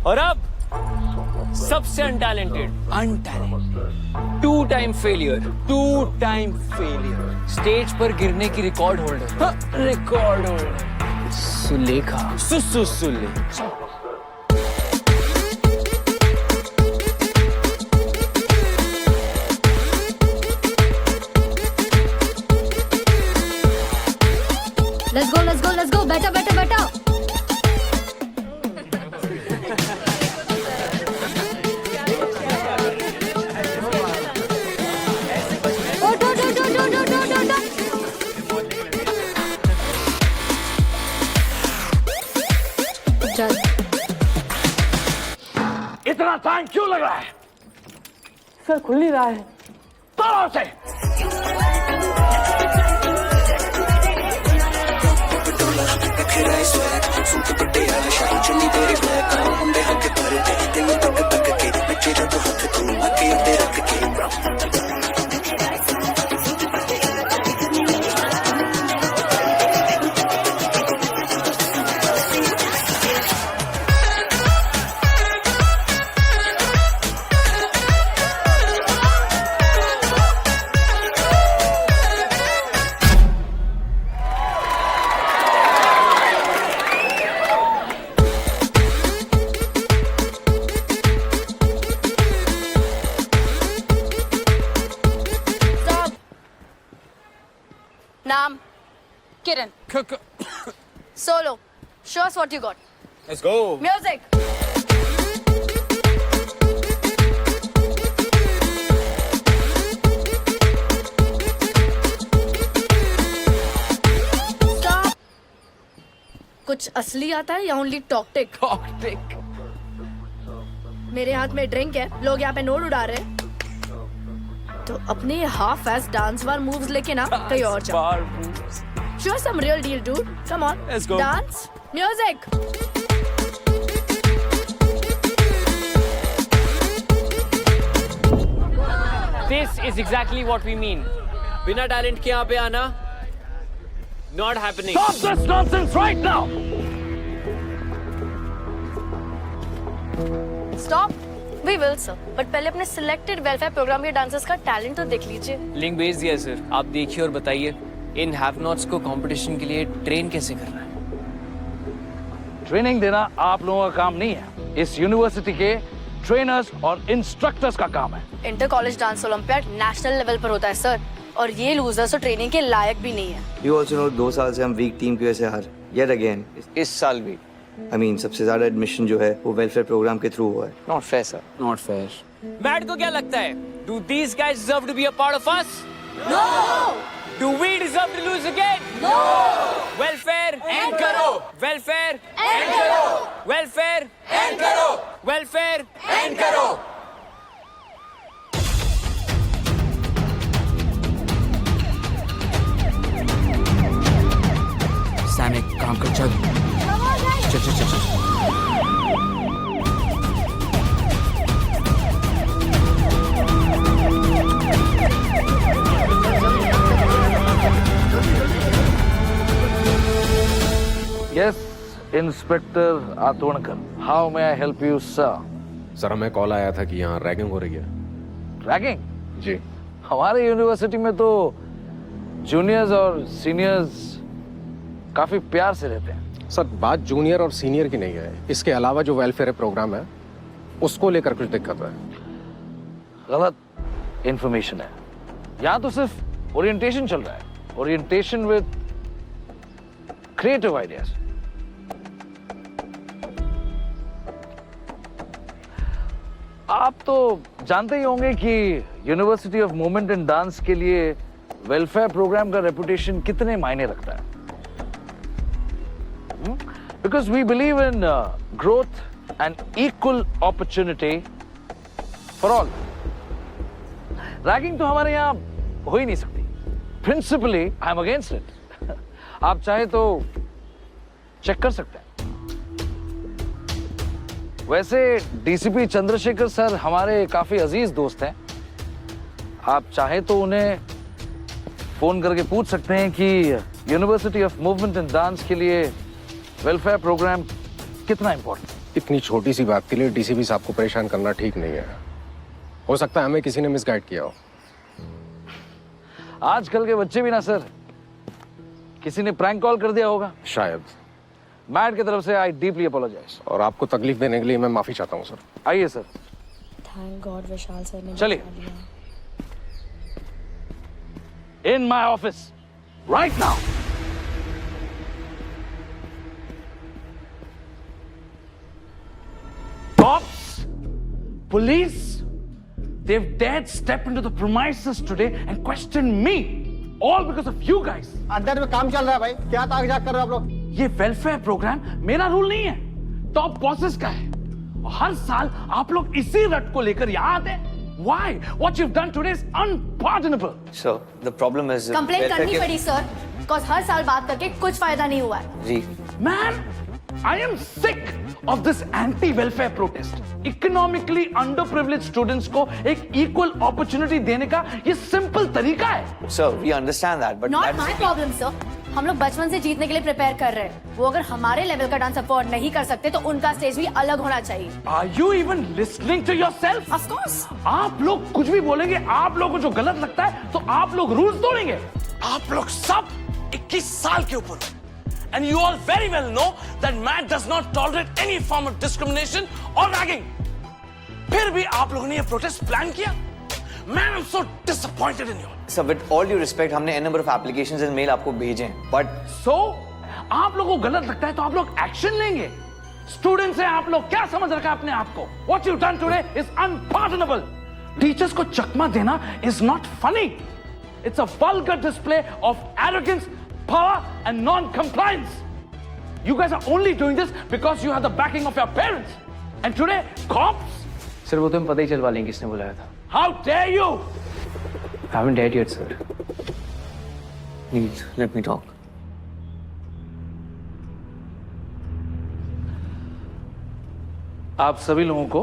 और अब सबसे अनटैलेंटेड 2 टाइम फेलियर स्टेज पर गिरने की record holder Sulekha Sulekha. Let's go. बैठा. चल. इतना टाइम क्यों लग रहा है? सर खुल नहीं रहा है। तोड़ो से। नाम किरण. Solo. Show us what you got. Let's go. Music. Stop. कुछ असली आता है या ओनली टॉक्टिक? टॉक्टिक. मेरे हाथ में ड्रिंक है, लोग यहाँ पे नोट उड़ा रहे हैं, तो अपने हाफ एस डांस वार मूव्स लेके ना कहीं और जाओ. Show some real deal, dude. Come on. Let's go. Dance. Music. This is exactly what we mean. बिना टैलेंट के यहाँ पे आना not happening. Stop this nonsense right now. Stop. We will, sir. But पहले अपने selected welfare program के dancers का talent तो देख लीजिए. लिंक भेज दिया सर. आप देखिए और बताइए इन हैव नॉट्स को कंपटीशन के लिए ट्रेन कैसे करना है. ट्रेनिंग देना आप लोगों का काम नहीं है. इस यूनिवर्सिटी के ट्रेनर्स और इंस्ट्रक्टर्स का काम है. Inter college dance olympiad national level पर होता है सर, और ये लूजर्स तो ट्रेनिंग के लायक भी नहीं है. You also know 2 साल से हम वीक टीम की वजह से हार. Yet again. इस साल भी. I mean सबसे ज्यादा एडमिशन जो है वो वेलफेयर प्रोग्राम के थ्रू हुआ है. Not fair, sir. Not fair. Matt को क्या लगता है? Do these guys deserve to be a part of us? No! Do we deserve to lose again? No! Welfare End करो! Welfare End करो! Welfare End करो! Welfare End करो! सैम एक काम कर. चल. Yes, Inspector Atwankar. How may I help you, sir? Sir हमें कॉल आया था कि यहाँ रैगिंग हो रही है. रैगिंग? जी. हमारे यूनिवर्सिटी में तो जूनियर्स और सीनियर्स काफी प्यार से रहते हैं. सर बात जूनियर और सीनियर की नहीं है. इसके अलावा जो वेलफेयर प्रोग्राम है उसको लेकर कुछ दिक्कत है. गलत इंफॉर्मेशन है. यहाँ तो सिर्फ ओरिएंटेशन चल रहा है. Orientation with creative ideas. आप तो जानते ही होंगे कि university of movement and dance के लिए वेलफेयर प्रोग्राम का रेपुटेशन कितने मायने रखता है. Because we believe in growth and equal opportunity for all. Ragging तो हमारे यहाँ हो ही नहीं सकती. Principally I am against it. आप चाहे तो चेक कर सकते हैं. वैसे डीसीपी चंद्रशेखर सर हमारे काफी अजीज दोस्त हैं. आप चाहे तो उन्हें फोन करके पूछ सकते हैं कि university of movement and dance के लिए वेलफेयर प्रोग्राम कितना इंपॉर्टेंट है. इतनी छोटी सी बात के लिए डीसीपी साहब को परेशान करना ठीक नहीं है। हो सकता है हमें किसी ने मिसगाइड किया हो। आजकल के बच्चे भी ना सर, किसी ने प्रैंक कॉल कर दिया होगा शायद। मैट की तरफ से आई डीपली अपोलोजाइज। और आपको तकलीफ देने के लिए मैं माफी चाहता हूँ सर। आइए sir. Thank God Vishal sir ने चलिए। In my office right now. Cops, police, they've dared step into the premises today and question me, all because of you guys. अंदर में काम चल रहा है भाई, क्या ताक-झाक कर रहे हो आप लोग? ये वेलफेयर प्रोग्राम मेरा रूल नहीं है, टॉप बॉसेस का है। और हर साल आप लोग इसी रट को लेकर यहाँ आते हैं। Why? What you've done today is unpardonable. So the problem is complaint करनी पड़ी सर, बिकॉज़ हर साल बात करके कुछ फायदा नहीं हुआ है। जी। Man, I am sick of this anti-welfare protest. Economically underprivileged students को एक equal opportunity देने का ये simple तरीका है। Sir, we understand that, but Not my problem, sir. हम लोग बचपन से जीतने के लिए प्रिपेयर कर रहे हैं। वो अगर हमारे लेवल का डांस अफोर्ड नहीं कर सकते तो उनका स्टेज भी अलग होना चाहिए। Are you even listening to yourself? Of course. आप लोग कुछ भी बोलेंगे, आप लोगों को जो गलत लगता है तो आप लोग रूल्स तोड़ेंगे। आप लोग सब 21 साल के ऊपर, and you all very well know that MAT does not tolerate any form of discrimination or ragging. फिर भी आप लोगों ने ये प्रोटेस्ट प्लान किया। Man, I'm so disappointed in you. Sir, with all due respect, हमने n number of applications and mail आपको भेजे हैं, but So, आप लोगों को गलत लगता है तो आप लोग एक्शन लेंगे। स्टूडेंट्स हैं आप लोग, क्या समझ रखा है अपने आप को? What you've done today is unpardonable. Teachers को चकमा देना is not funny. It's a vulgar display of arrogance, power and non-compliance. You guys are only doing this because you have the backing of your parents. And today, cops? Sir वो तो हम पता ही चलवा लेंगे किसने बुलाया था। How dare you? I haven't dared yet, sir. Please, let me talk. आप सभी लोगों को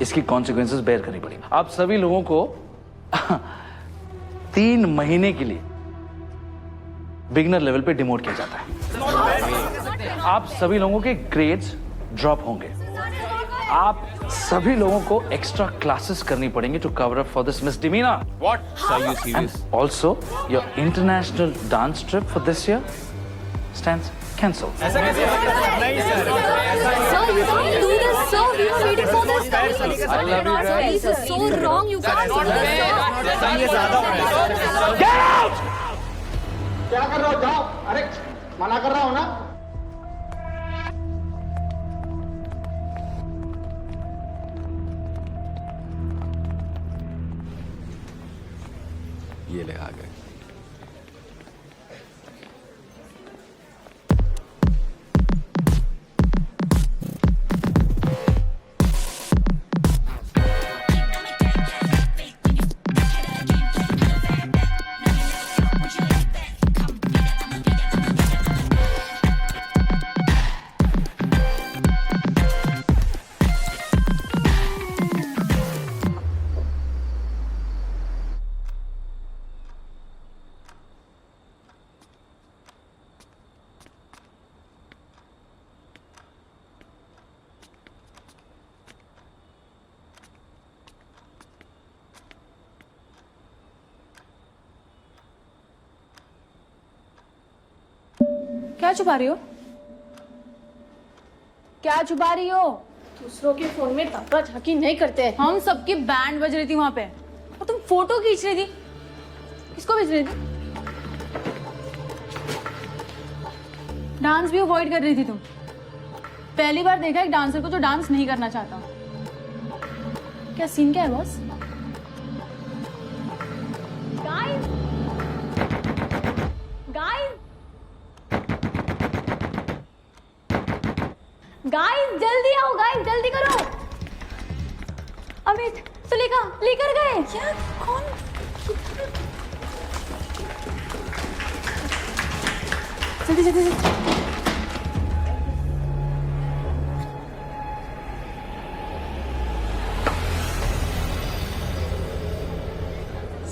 इसकी कॉन्सिक्वेंसेस बेयर करनी पड़ेगी। आप सभी लोगों को 3 महीने के लिए बिगिनर लेवल पे डिमोट किया जाता है। आप सभी लोगों के ग्रेड्स ड्रॉप होंगे। आप सभी लोगों को एक्स्ट्रा क्लासेस करनी पड़ेंगी to cover up for this misdemeanor. What? Are you serious? Also your international dance trip for this year stands cancel. Sir, you can't do this, sir. We were waiting for this. I love you guys. This is so wrong. You can't do this, sir. Get out! क्या कर रहे हो? जाओ। अरे मना कर रहा हूँ ना। ये ले आ गए। क्या छुपा रही हो? क्या छुपा रही हो? दूसरों के फोन में धक्का झाकी नहीं करते। हम सबकी बैंड बज रही थी वहां पे और तुम फोटो खींच रही थी। किसको भेज रही थी? डांस भी अवॉइड कर रही थी तुम। पहली बार देखा एक डांसर को जो डांस नहीं करना चाहता। क्या सीन क्या है बॉस? Guys! Guys! Guys, जल्दी आओ, guys, जल्दी करो। अमित, सुलेखा, लेकर गए। क्या? कौन? जल्दी जल्दी जल्दी।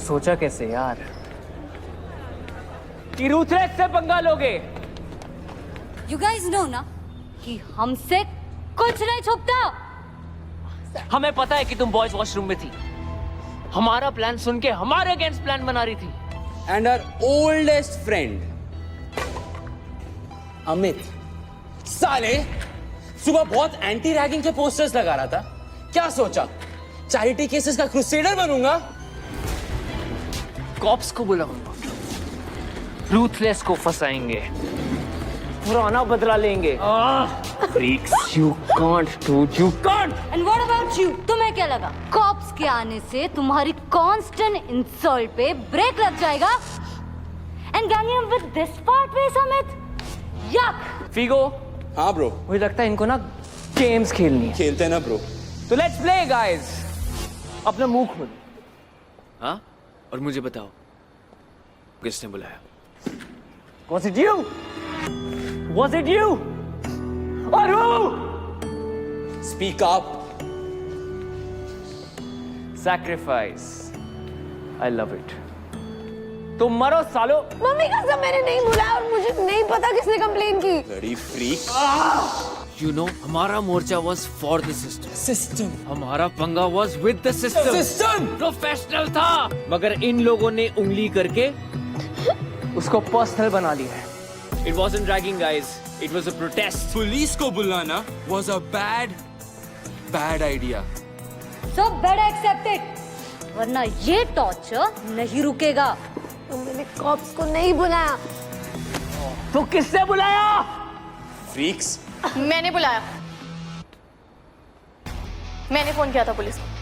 सोचा कैसे यार? कि रूथलेस से पंगा लोगे। You guys know ना कि हमसे कुछ नहीं छुपता। हमें पता है कि तुम बॉयज वॉशरूम में थी, हमारा प्लान सुन के हमारे अगेंस्ट प्लान बना रही थी। And our oldest friend Amit, साले सुबह बहुत एंटी रैगिंग के पोस्टर्स लगा रहा था। क्या सोचा चैरिटी केसेस का क्रूसेडर बनूंगा? कॉप्स को बुलाऊंगा, रूथलेस को फंसाएंगे, पुराना बदला लेंगे। Freaks, you can't, dude, you can't. And what about you? तुम्हें क्या लगा कॉप्स के आने से तुम्हारी कांस्टेंट इंसल्ट पे ब्रेक लग जाएगा? And Gangnam with this part way, Samit? Yuck! Figo, हाँ ब्रो, मुझे लगता है इनको ना गेम्स खेलनी है। खेलते हैं ना ब्रो। तो लेट्स प्ले गाइस। अपना मुंह खोल। हाँ, और मुझे बताओ किसने बुलाया? Was it you? Was it you? Or who? Speak up. Sacrifice. I love it. तुम मरो सालो। मम्मी कसम मैंने नहीं बुलाया और मुझे नहीं पता किसने कंप्लेन की। Bloody freak. You know, हमारा मोर्चा was for the system. System. हमारा पंगा was with the system. System. Professional था, मगर इन लोगों ने उंगली करके उसको पर्सनल बना लिया है। It wasn't ragging, guys. It was a protest. Police को बुलाना was a bad idea. So better accept it. वरना ये टॉर्चर नहीं रुकेगा। मैंने कॉप्स को नहीं बुलाया। तो किसने बुलाया? Freaks. मैंने बुलाया। मैंने फोन किया था पुलिस को।